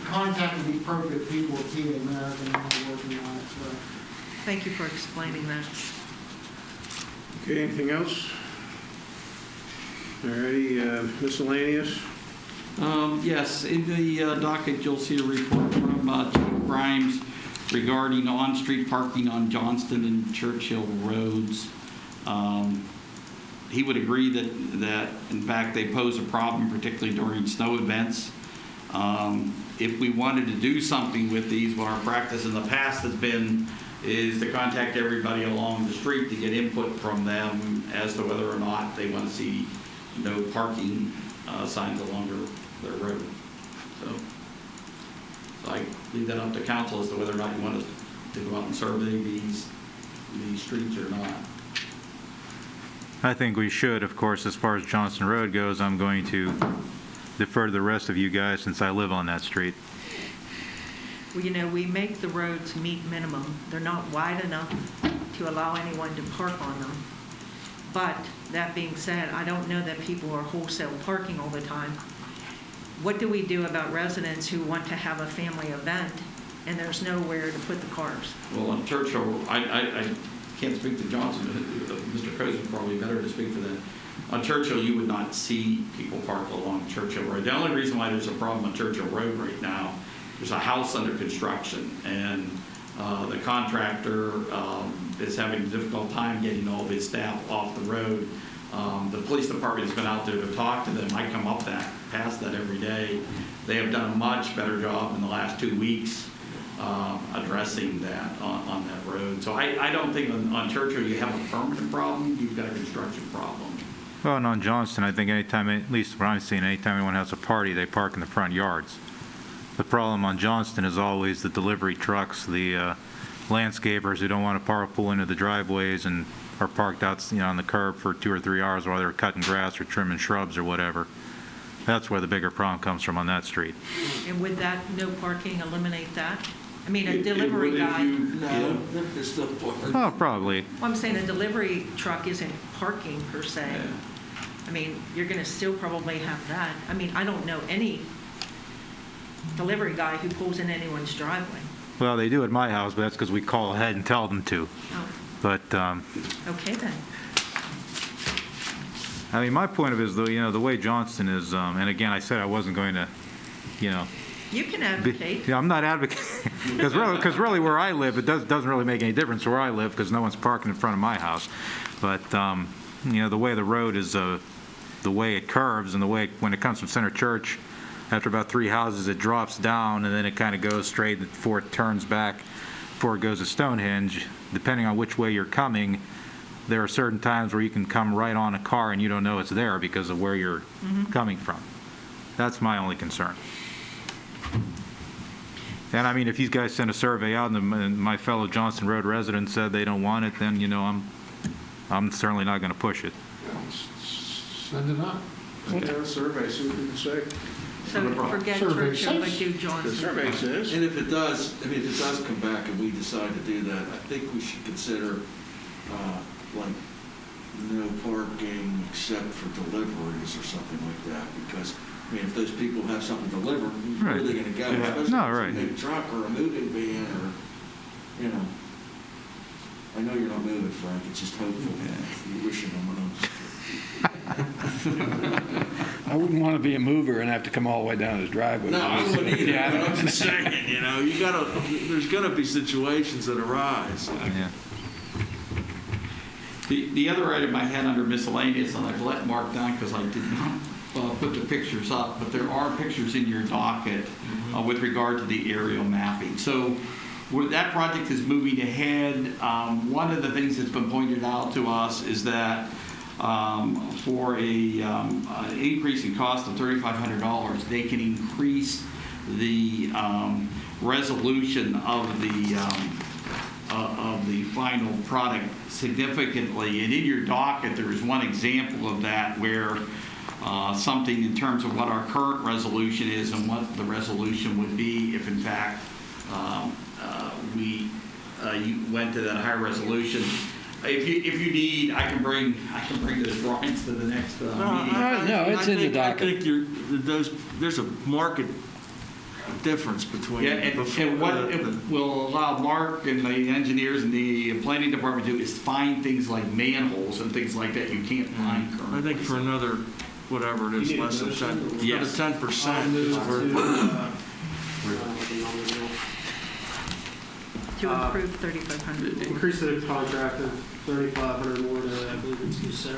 contacted the appropriate people at TA American, and they're working on it, so. Thank you for explaining that. Okay, anything else? All righty, miscellaneous? Yes, in the docket, you'll see a report from Chief Grimes regarding on-street parking on Johnston and Churchill roads. He would agree that in fact they pose a problem, particularly during snow events. If we wanted to do something with these, what our practice in the past has been is to contact everybody along the street to get input from them as to whether or not they want to see no parking signs along their road. So I leave that up to council as to whether or not you want us to go out and survey these streets or not. I think we should, of course. As far as Johnston Road goes, I'm going to defer to the rest of you guys since I live on that street. Well, we make the roads meet minimum. They're not wide enough to allow anyone to park on them. But that being said, I don't know that people are wholesale parking all the time. What do we do about residents who want to have a family event and there's nowhere to put the cars? Well, on Churchill, I can't speak to Johnson. Mr. Cozen probably better to speak for that. On Churchill, you would not see people park along Churchill Road. The only reason why there's a problem on Churchill Road right now, there's a house under construction, and the contractor is having a difficult time getting all of his staff off the road. The police department has been out there to talk to them. I come up past that every day. They have done a much better job in the last 2 weeks addressing that on that road. So I don't think on Churchill you have a permanent problem. You've got a construction problem. Well, and on Johnston, I think anytime, at least what I'm seeing, anytime anyone has a party, they park in the front yards. The problem on Johnston is always the delivery trucks, the landscapers who don't want to pull into the driveways and are parked out, on the curb for 2 or 3 hours while they're cutting grass or trimming shrubs or whatever. That's where the bigger problem comes from on that street. And would that no parking eliminate that? I mean, a delivery guy. No, there's still parking. Oh, probably. Well, I'm saying a delivery truck isn't parking per se. Yeah. I mean, you're going to still probably have that. I mean, I don't know any delivery guy who pulls in anyone's driveway. Well, they do at my house, but that's because we call ahead and tell them to. Oh, But, okay then. I mean, my point of it is, the way Johnston is, and again, I said I wasn't going to, You can advocate. Yeah, I'm not advocating, because really where I live, it doesn't really make any difference where I live, because no one's parking in front of my house. But, the way the road is, the way it curves, and the way, when it comes from Center Church, after about 3 houses, it drops down, and then it kind of goes straight before it turns back, before it goes to Stonehenge. Depending on which way you're coming, there are certain times where you can come right on a car and you don't know it's there because of where you're coming from. That's my only concern. And I mean, if you guys send a survey out and my fellow Johnston Road residents said they don't want it, then, I'm certainly not going to push it. Send it up. Okay, a survey, see what we can say. So forget Survey Churchill, but says- do The Johnson. survey says. And if it does come back and we decide to do that, I think we should consider, like, no parking except for deliveries or something like that, because, I mean, if those people have something to deliver, where are they gonna go? Yeah. Especially No, if right. it's a big truck or a moving van or, I know you're not moving, Frank, it's just hopeful. You're wishing on one of I wouldn't want to be a mover and have to come all the way down his driveway. No, I wouldn't either, Yeah, but I'm just saying, there's gonna be situations that arise. Yeah. The other item I had under miscellaneous, and I've let Mark down because I did not put the pictures up, but there are pictures in your docket with regard to the aerial mapping. So that project is moving ahead. One of the things that's been pointed out to us is that for an increase in cost of $3,500, they can increase the resolution of the final product significantly. And in your docket, there is one example of that where something in terms of what our current resolution is and what the resolution would be if in fact you went to that higher resolution. If you need, I can bring those drawings to the next meeting. No, it's in the docket. I think there's a market difference between. Yeah, and what it will allow Mark and the engineers and the planning department to do is find things like manholes and things like that you can't find currently. I think for another, whatever it is, less than 10%. Yes. Another 10%. To approve 3,500. Increase the contract of 3,500 more to, I believe it's Sarah,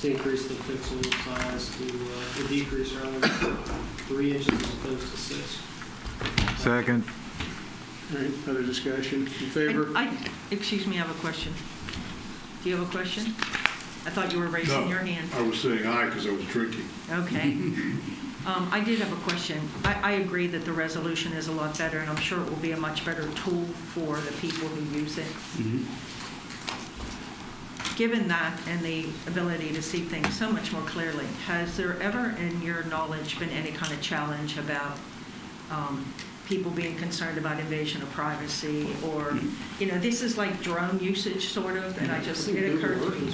to increase the pixel size to, or decrease rather, 3 inches as opposed to 6. Second. All right, other discussion? In favor? Excuse me, I have a question. Do you have a question? I thought you were raising your hand. I was saying aye because I was drinking. Okay. I did have a question. I agree that the resolution is a lot better, and I'm sure it will be a much better tool for the people who use it. Given that and the ability to see things so much more clearly, has there ever, in your knowledge, been any kind of challenge about people being concerned about invasion of privacy, or, this is like drone usage sort of, and it occurred to me.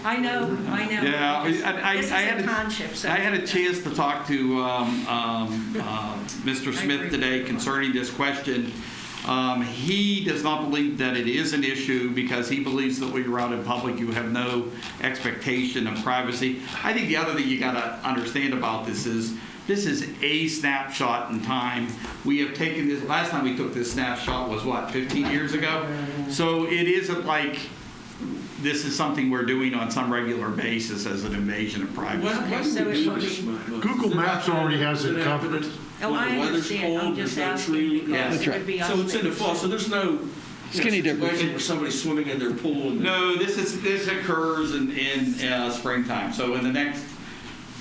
I know. Yeah, This is a township, so. I had a chance to talk to Mr. Smith today concerning this question. He does not believe that it is an issue because he believes that when you're out in public, you have no expectation of privacy. I think the other thing you got to understand about this is a snapshot in time. We have taken this, last time we took this snapshot was what, 15 years ago? So it isn't like this is something we're doing on some regular basis as an invasion of privacy. Google Maps already has it covered. Oh, I understand. I'm just asking because it would be. So it's in the fall, so there's no Skinny difference. situation where somebody's swimming in their pool and. No, this occurs in springtime. So in the next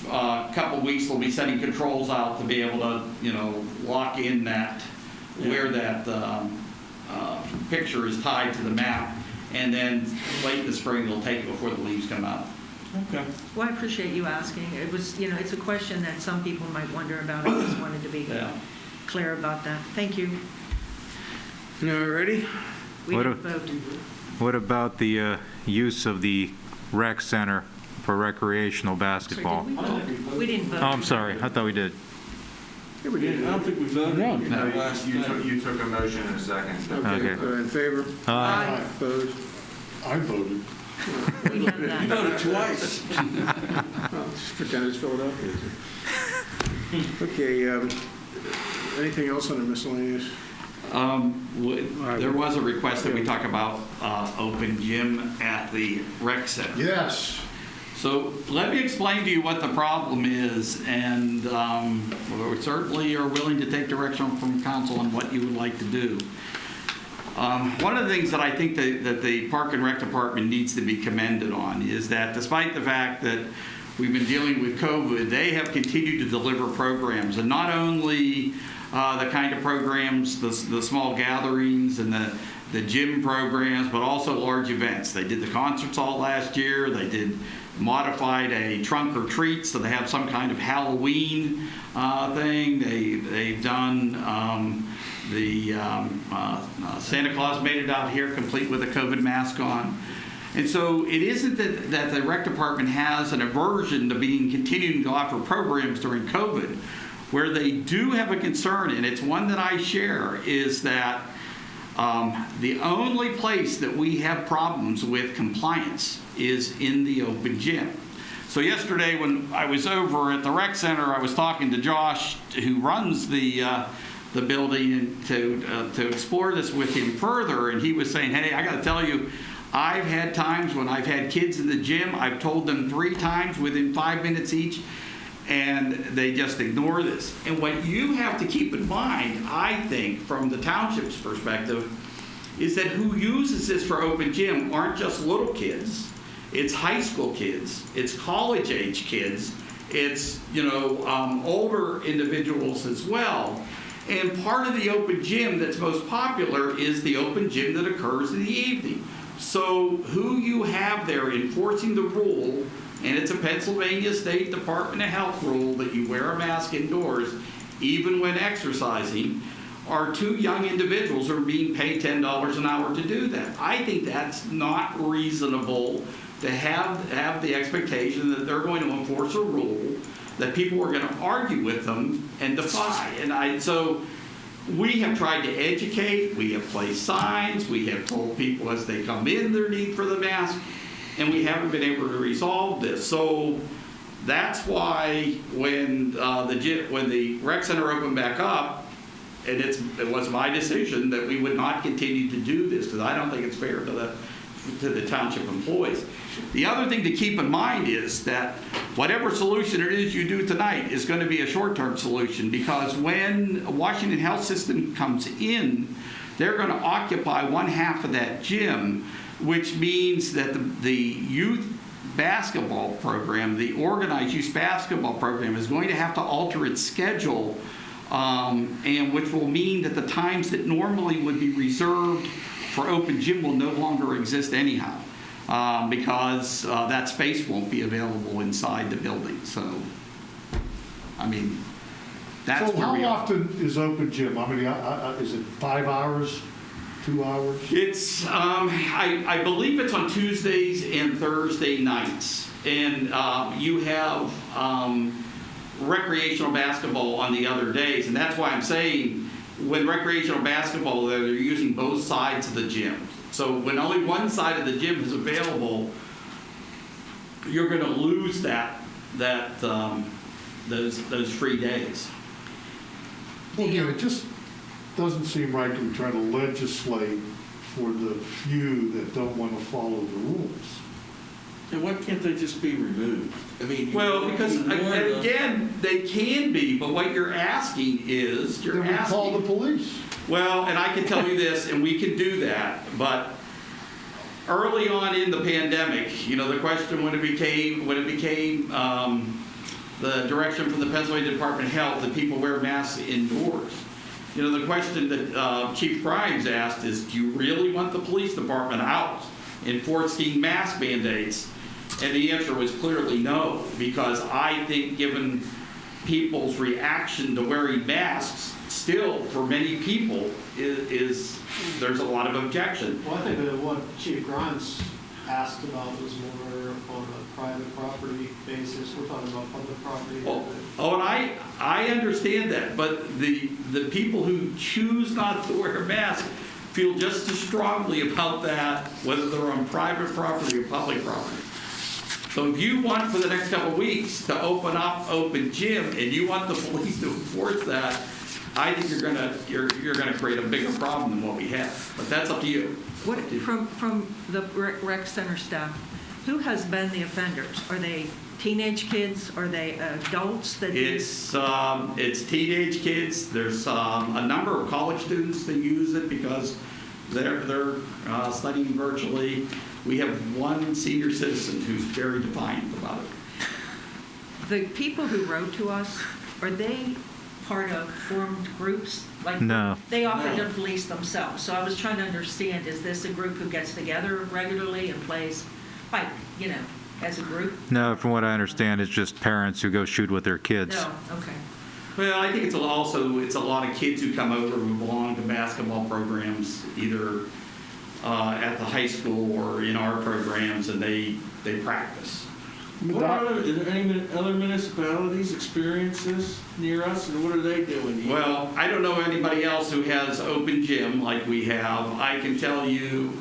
couple weeks, they'll be setting controls out to be able to, lock in that where that picture is tied to the map, and then late in the spring they'll take it before the leaves come out. Okay. Well, I appreciate you asking. It was, it's a question that some people might wonder about. I just wanted to be clear about that. Thank you. No, ready? We What didn't vote. What about the use of the rec center for recreational basketball? So did we vote? We didn't vote. Oh, I'm sorry. I thought we did. I don't think we voted on No, that last you time. took a motion in a second. Okay. Okay. In favor? Aye. Opposed? I voted. We know You that. voted twice. Well, just pretend it's Philadelphia. Okay, anything else on the miscellaneous? There was a request that we talk about open gym at the rec center. Yes. So let me explain to you what the problem is, and we certainly are willing to take direction from council on what you would like to do. One of the things that I think that the Park and Rec Department needs to be commended on is that despite the fact that we've been dealing with COVID, they have continued to deliver programs, and not only the kind of programs, the small gatherings and the gym programs, but also large events. They did the concerts all last year. They did modified a trunk or treat, so they have some kind of Halloween thing. They've done Santa Claus made it out here complete with a COVID mask on. And so it isn't that the rec department has an aversion to continuing to offer programs during COVID. Where they do have a concern, and it's one that I share, is that the only place that we have problems with compliance is in the open gym. So yesterday when I was over at the rec center, I was talking to Josh, who runs the building, and to explore this with him further, and he was saying, hey, I got to tell you, I've had times when I've had kids in the gym, I've told them 3 times within 5 minutes each, and they just ignore this. And what you have to keep in mind, I think, from the township's perspective, is that who uses this for open gym aren't just little kids. It's high school kids, it's college age kids, It's, older individuals as well. And part of the open gym that's most popular is the open gym that occurs in the evening. So who you have there enforcing the rule, and it's a Pennsylvania State Department of Health rule that you wear a mask indoors, even when exercising, are two young individuals who are being paid $10 an hour to do that. I think that's not reasonable to have the expectation that they're going to enforce a rule that people are going to argue with them and defy. So we have tried to educate, we have placed signs, we have told people as they come in their need for the mask, and we haven't been able to resolve this. So that's why when the rec center opened back up, and it was my decision that we would not continue to do this, because I don't think it's fair to the township employees. The other thing to keep in mind is that whatever solution it is you do tonight is going to be a short-term solution, because when Washington Health System comes in, they're going to occupy one half of that gym, which means that the youth basketball program, the organized youth basketball program, is going to have to alter its schedule, and which will mean that the times that normally would be reserved for open gym will no longer exist anyhow, because that space won't be available inside the building. So, I mean, that's So where we how are. often is open gym? I mean, is it 5 hours, 2 hours? It's, I believe it's on Tuesdays and Thursday nights. And you have recreational basketball on the other days. And that's why I'm saying when recreational basketball, they're using both sides of the gym. So when only one side of the gym is available, you're going to lose those free days. Well, again, it just doesn't seem right to be trying to legislate for the few that don't want to follow the rules. And why can't they just be removed? I mean, Well, because again, they can be, but what you're asking is, Then we call the police. Well, and I can tell you this, and we can do that, but early on in the pandemic, the question when it became the direction from the Pennsylvania Department of Health that people wear masks indoors. The question that Chief Grimes asked is, do you really want the police department out enforcing mask mandates? And the answer was clearly no, because I think given people's reaction to wearing masks, still for many people is there's a lot of objection. Well, I think that what Chief Grimes asked about was more on a private property basis. We're talking about public property. And I understand that, but the people who choose not to wear a mask feel just as strongly about that, whether they're on private property or public property. So if you want for the next couple of weeks to open up open gym and you want the police to enforce that, I think you're gonna create a bigger problem than what we have. But that's up to you. What, from the rec center staff, who has been the offenders? Are they teenage kids? Are they adults that? It's teenage kids. There's a number of college students that use it because they're studying virtually. We have one senior citizen who's very defiant about it. The people who wrote to us, are they part of formed groups? Like No. They offer to police themselves. So I was trying to understand, is this a group who gets together regularly and plays, as a group? No, from what I understand, it's just parents who go shoot with their kids. No, okay. Well, I think it's a lot of kids who come over who belong to basketball programs, either at the high school or in our programs, and they practice. Are there any other municipalities experience this near us, and what are they doing? Well, I don't know anybody else who has open gym like we have. I can tell you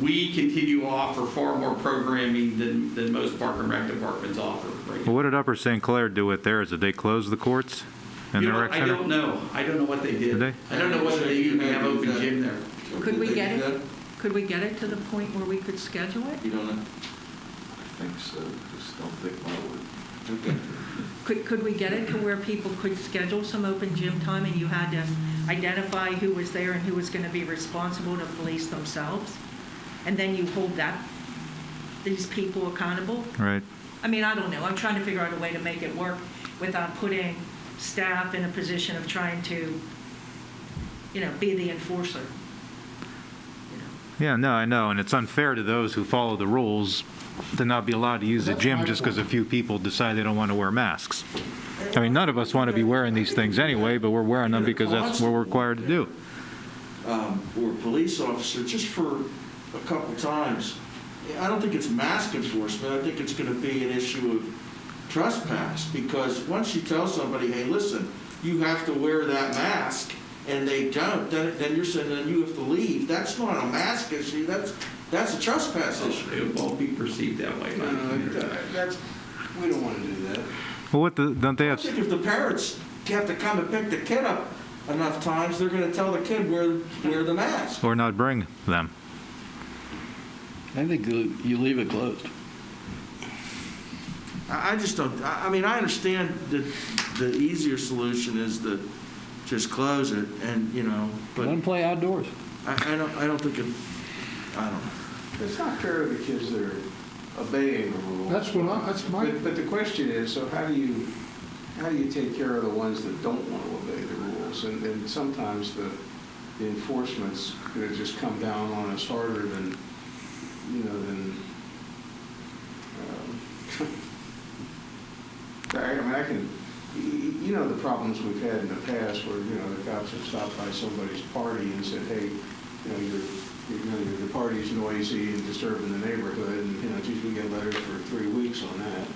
we continue to offer far more programming than most Park and Rec departments offer. Right? Well, what did Upper St. Clair do with theirs? Did they close the courts and the rec center? I don't know. I don't know what they did. Did they? I don't know whether they even have open gym there. Could we get it? Could we get it to the point where we could schedule it? You don't know? I think so, just don't think my word. Could we get it to where people could schedule some open gym time and you had to identify who was there and who was going to be responsible to police themselves? And then you hold these people accountable? Right. I mean, I don't know. I'm trying to figure out a way to make it work without putting staff in a position of trying to, be the enforcer. Yeah, no, I know, and it's unfair to those who follow the rules to not be allowed to use the gym just because a few people decide they don't want to wear masks. I mean, none of us want to be wearing these things anyway, but we're wearing them because that's what we're required to do. Or police officer, just for a couple times. I don't think it's mask enforcement. I think it's going to be an issue of trespass, because once you tell somebody, hey, listen, you have to wear that mask, and they don't, then you're saying then you have to leave. That's not a mask issue. That's a trespass issue. It won't be perceived that way. We don't want to do that. Well, don't they I have, think if the parents have to come and pick the kid up enough times, they're going to tell the kid wear the mask. or not bring them? I think you leave it closed. I just don't, I mean, I understand that the easier solution is to just close it and, but Let them play outdoors. I don't think it, I don't know. It's not fair to the kids that are obeying the rules. That's my. But the question is, so how do you take care of the ones that don't want to obey the rules? And sometimes the enforcement's going to just come down on us harder than, I can, the problems we've had in the past where, the cops have stopped by somebody's party and said, hey, your party's noisy and disturbing the neighborhood, and, geez, we get letters for 3 weeks on that.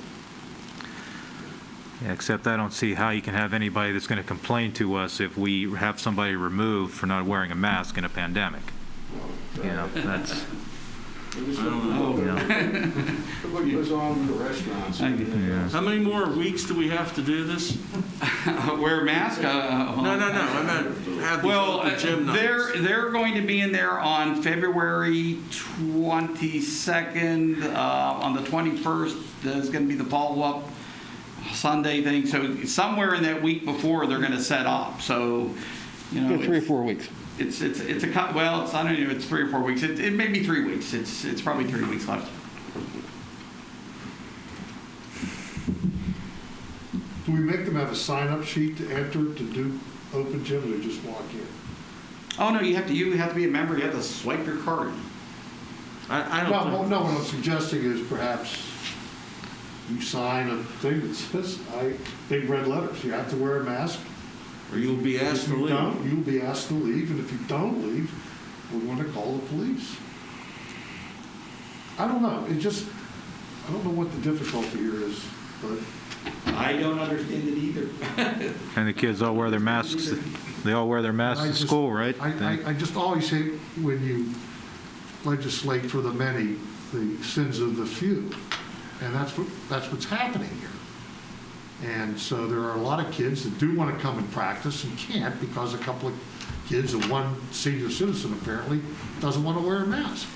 Yeah, except I don't see how you can have anybody that's going to complain to us if we have somebody removed for not wearing a mask in a pandemic. That's... I don't know. What goes on with the restaurants? How many more weeks do we have to do this? Wear a mask? No. I meant have these open gym nights. They're going to be in there on February 22nd. On the 21st, there's going to be the follow-up Sunday thing. So somewhere in that week before, they're going to set up. So, 3 or 4 weeks. It's a well. I don't know. It's 3 or 4 weeks. It may be 3 weeks. It's probably 3 weeks left. Do we make them have a sign-up sheet to enter to do open gym, or they just walk in? Oh no, you have to be a member. You have to swipe your card. I don't think. No, what I'm suggesting is perhaps you sign a thing that says, big red letters, you have to wear a mask. Or you'll be asked to leave. You'll be asked to leave, and if you don't leave, we're going to call the police. I don't know. I don't know what the difficulty here is, but I don't understand it either. And the kids all wear their masks. They all wear their masks to school, right? I just always say when you legislate for the many, the sins of the few, and that's what's happening here. And so there are a lot of kids that do want to come and practice and can't because a couple of kids and one senior citizen apparently doesn't want to wear a mask.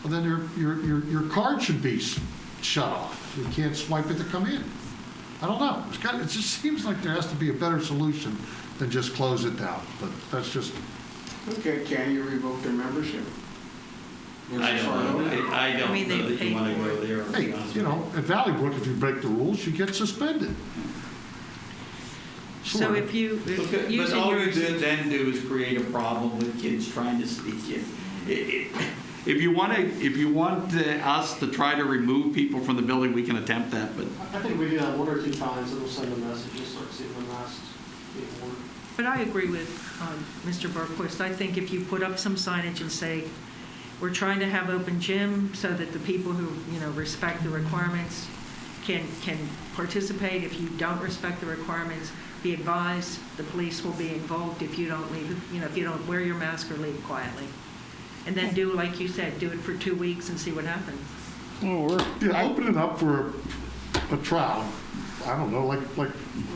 Well, then your card should be shut off. You can't swipe it to come in. I don't know. It just seems like there has to be a better solution than just close it down. But that's just... Okay, can you revoke their membership? I don't know. I don't I mean, know they that you want to pay go for it. there. Hey, at Valley Brook, if you break the rules, you get suspended. So if you, But using all you yours, then do is create a problem with kids trying to sneak in. If you want us to try to remove people from the building, we can attempt that, but I think we do that 1 or 2 times, it'll send a message, you'll start seeing the masks being worn. but I agree with Mr. Berquist. I think if you put up some signage and say, we're trying to have open gym so that the people who, respect the requirements can participate. If you don't respect the requirements, be advised, the police will be involved if you don't leave, if you don't wear your mask or leave quietly. And then do, like you said, do it for 2 weeks and see what happens. Open it up for a trial. I don't know, like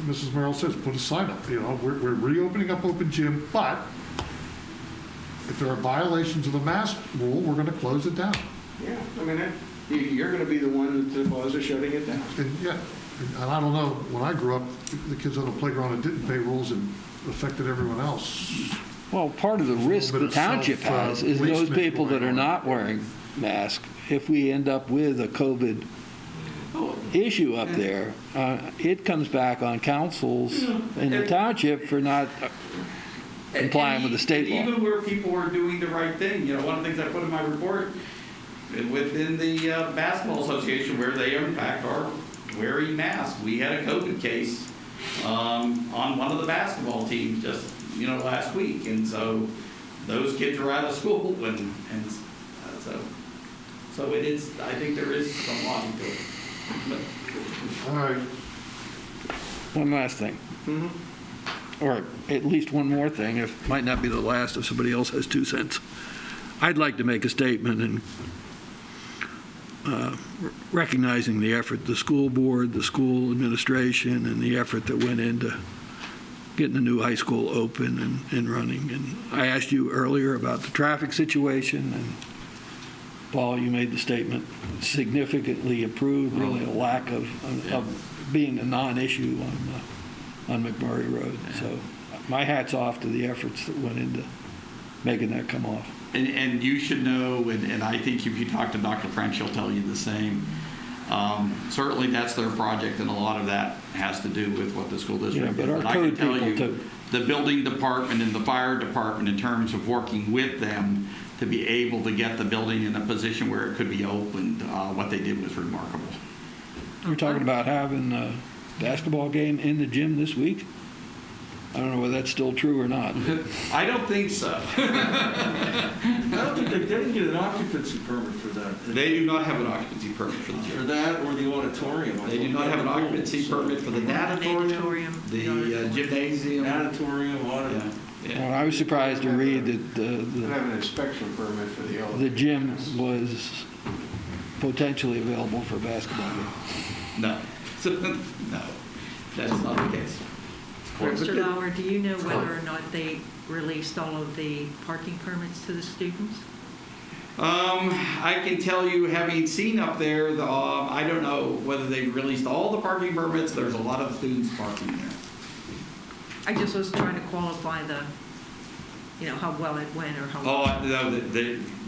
Mrs. Merrill says, put a sign up. We're reopening up open gym, but if there are violations of the mask rule, we're going to close it down. Yeah, I mean, you're going to be the one that was shutting it down. And I don't know, when I grew up, the kids on the playground that didn't pay rules and affected everyone else. Well, part of the risk the township has is those people that are not wearing masks. If we end up with a COVID issue up there, it comes back on councils in the township for not complying with the state law. Even where people were doing the right thing, one of the things I put in my report, within the basketball association where they in fact are wearing masks. We had a COVID case on one of the basketball teams just, last week. And so those kids are out of school and so it is, I think there is some logic to it. But, All right. One last thing. Or at least one more thing, it might not be the last if somebody else has 2 cents. I'd like to make a statement and recognizing the effort, the school board, the school administration, and the effort that went into getting the new high school open and running. And I asked you earlier about the traffic situation, and Paul, you made the statement, significantly improved, really a lack of being a non-issue on McMurray Road. So my hat's off to the efforts that went into making that come off. And you should know, and I think if you talk to Dr. French, he'll tell you the same. Certainly that's their project, and a lot of that has to do with what the school district but did. our But I can code tell people you, too. the building department and the fire department, in terms of working with them to be able to get the building in a position where it could be opened, what they did was remarkable. You're talking about having a basketball game in the gym this week? I don't know whether that's still true or not. I don't think so. I don't think they didn't get an occupancy permit for that. They do not have an occupancy permit for the For gym. that or the auditorium. They do not have an occupancy permit for the natatorium, the gymnasium. Natatorium, auditorium. Yeah. Well, I was surprised to read that They have an inspection permit for the the gym was potentially available for a basketball game. No. No, that's not the case. Mr. Lauer, do you know whether or not they released all of the parking permits to the students? I can tell you, having seen up there, I don't know whether they released all the parking permits. There's a lot of students parking there. I just was trying to qualify how well it went or how Oh, well. no,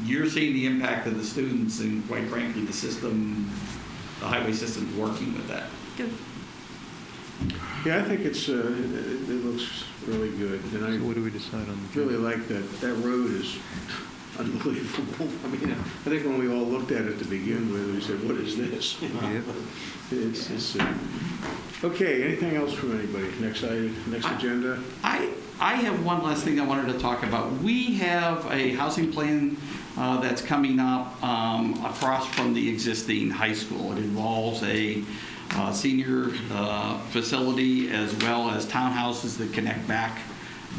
you're seeing the impact of the students, and quite frankly, the system, the highway system's working with that. Good. Yeah, I think it looks really good, and I What do we decide on? really like that road is unbelievable. I mean, I think when we all looked at it to begin with, we said, what is this? It's okay, anything else from anybody? Next item, next agenda? I have one last thing I wanted to talk about. We have a housing plan that's coming up across from the existing high school. It involves a senior facility as well as townhouses that connect back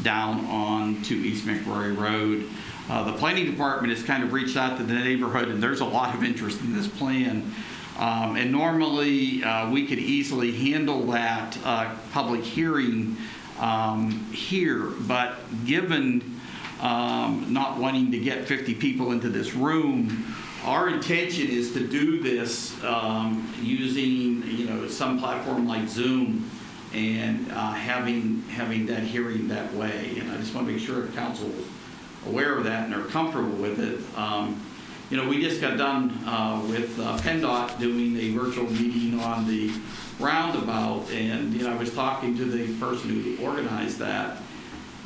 down on to East McMurray Road. The planning department has kind of reached out to the neighborhood, and there's a lot of interest in this plan. And normally we could easily handle that public hearing here, but given not wanting to get 50 people into this room, our intention is to do this using some platform like Zoom and having that hearing that way. And I just want to make sure the council is aware of that and are comfortable with it. We just got done with PennDOT doing a virtual meeting on the roundabout, and I was talking to the person who organized that,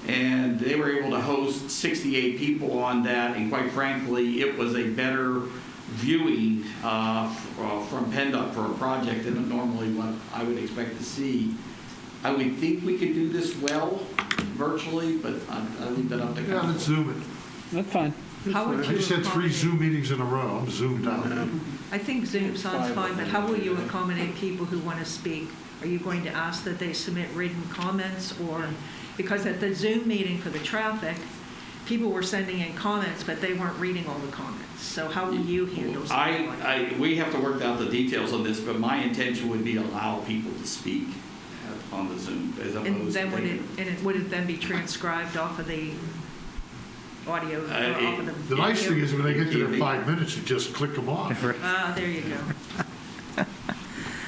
and they were able to host 68 people on that, and quite frankly, it was a better viewing from PennDOT for a project than normally what I would expect to see. I would think we could do this well virtually, but I leave that up to Yeah, let's Zoom it. That's fine. How would I you just had 3 accommodate? Zoom meetings in a row. I'm zoomed out. I think Zoom sounds fine, but how will you accommodate people who want to speak? Are you going to ask that they submit written comments, or, because at the Zoom meeting for the traffic, people were sending in comments, but they weren't reading all the comments. So how will you handle something like that? We have to work out the details on this, but my intention would be to allow people to speak on the Zoom as And opposed then to. would it then be transcribed off of the audio? Off of The nice video? thing is when they get to their 5 minutes, you just click them off. Ah, there you go.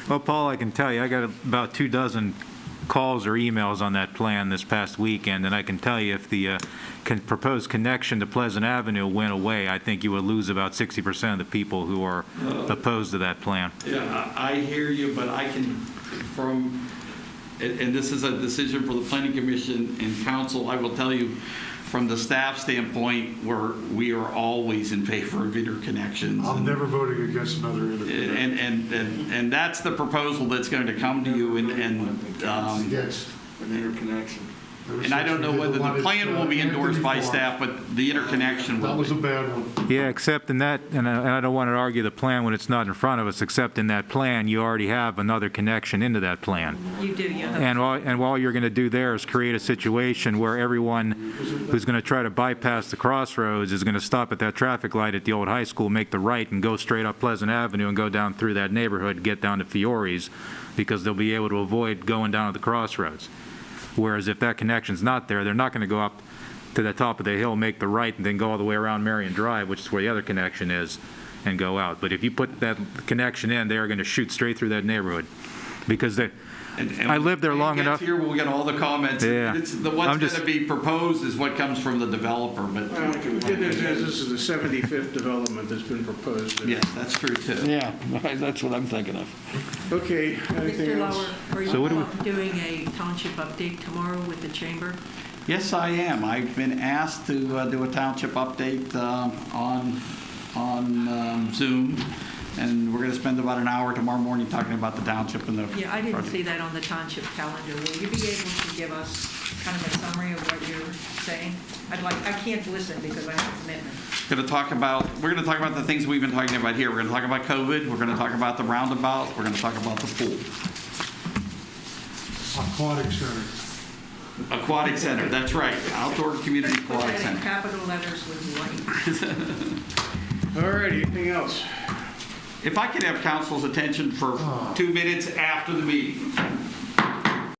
Well, Paul, I can tell you, I got about 24 calls or emails on that plan this past weekend, and I can tell you if the proposed connection to Pleasant Avenue went away, I think you would lose about 60% of the people who are opposed to that plan. Yeah, I hear you, but I can, and this is a decision for the Planning Commission and Council, I will tell you, from the staff standpoint, we are always in favor of interconnections. I'm never voting against another interconnection. And that's the proposal that's going to come to you, Against an interconnection. and I don't know whether the plan will be endorsed by staff, but the interconnection will That was a be. bad one. Yeah, except in that, and I don't want to argue the plan when it's not in front of us, except in that plan, you already have another connection into that plan. You do, you have. And all you're going to do there is create a situation where everyone who's going to try to bypass the crossroads is going to stop at that traffic light at the old high school, make the right, and go straight up Pleasant Avenue and go down through that neighborhood, get down to Fiore's, because they'll be able to avoid going down to the crossroads. Whereas if that connection's not there, they're not going to go up to the top of the hill, make the right, and then go all the way around Marion Drive, which is where the other connection is, and go out. But if you put that connection in, they're going to shoot straight through that neighborhood. Because I lived there long enough. Here we'll get all the comments. Yeah. What's I'm going just- to be proposed is what comes from the developer, but. Well, the good news is this is the 75th development that's been proposed. Yes, that's true too. Yeah, that's what I'm thinking of. Okay, anything Mr. else? Lauer, are So what do you doing a township update tomorrow with the chamber? Yes, I am. I've been asked to do a township update on Zoom, and we're going to spend about an hour tomorrow morning talking about the township and the. Yeah, I didn't project. see that on the township calendar. Will you be able to give us kind of a summary of what you're saying? I can't listen because I have a commitment. We're going to talk about the things we've been talking about here. We're going to talk about COVID. We're going to talk about the roundabout. We're going to talk about the pool. Aquatic Center. Aquatic Center, that's right. Outdoor Community Put Aquatic that in Center. capital letters with white. All right, anything else? If I could have council's attention for 2 minutes after the meeting.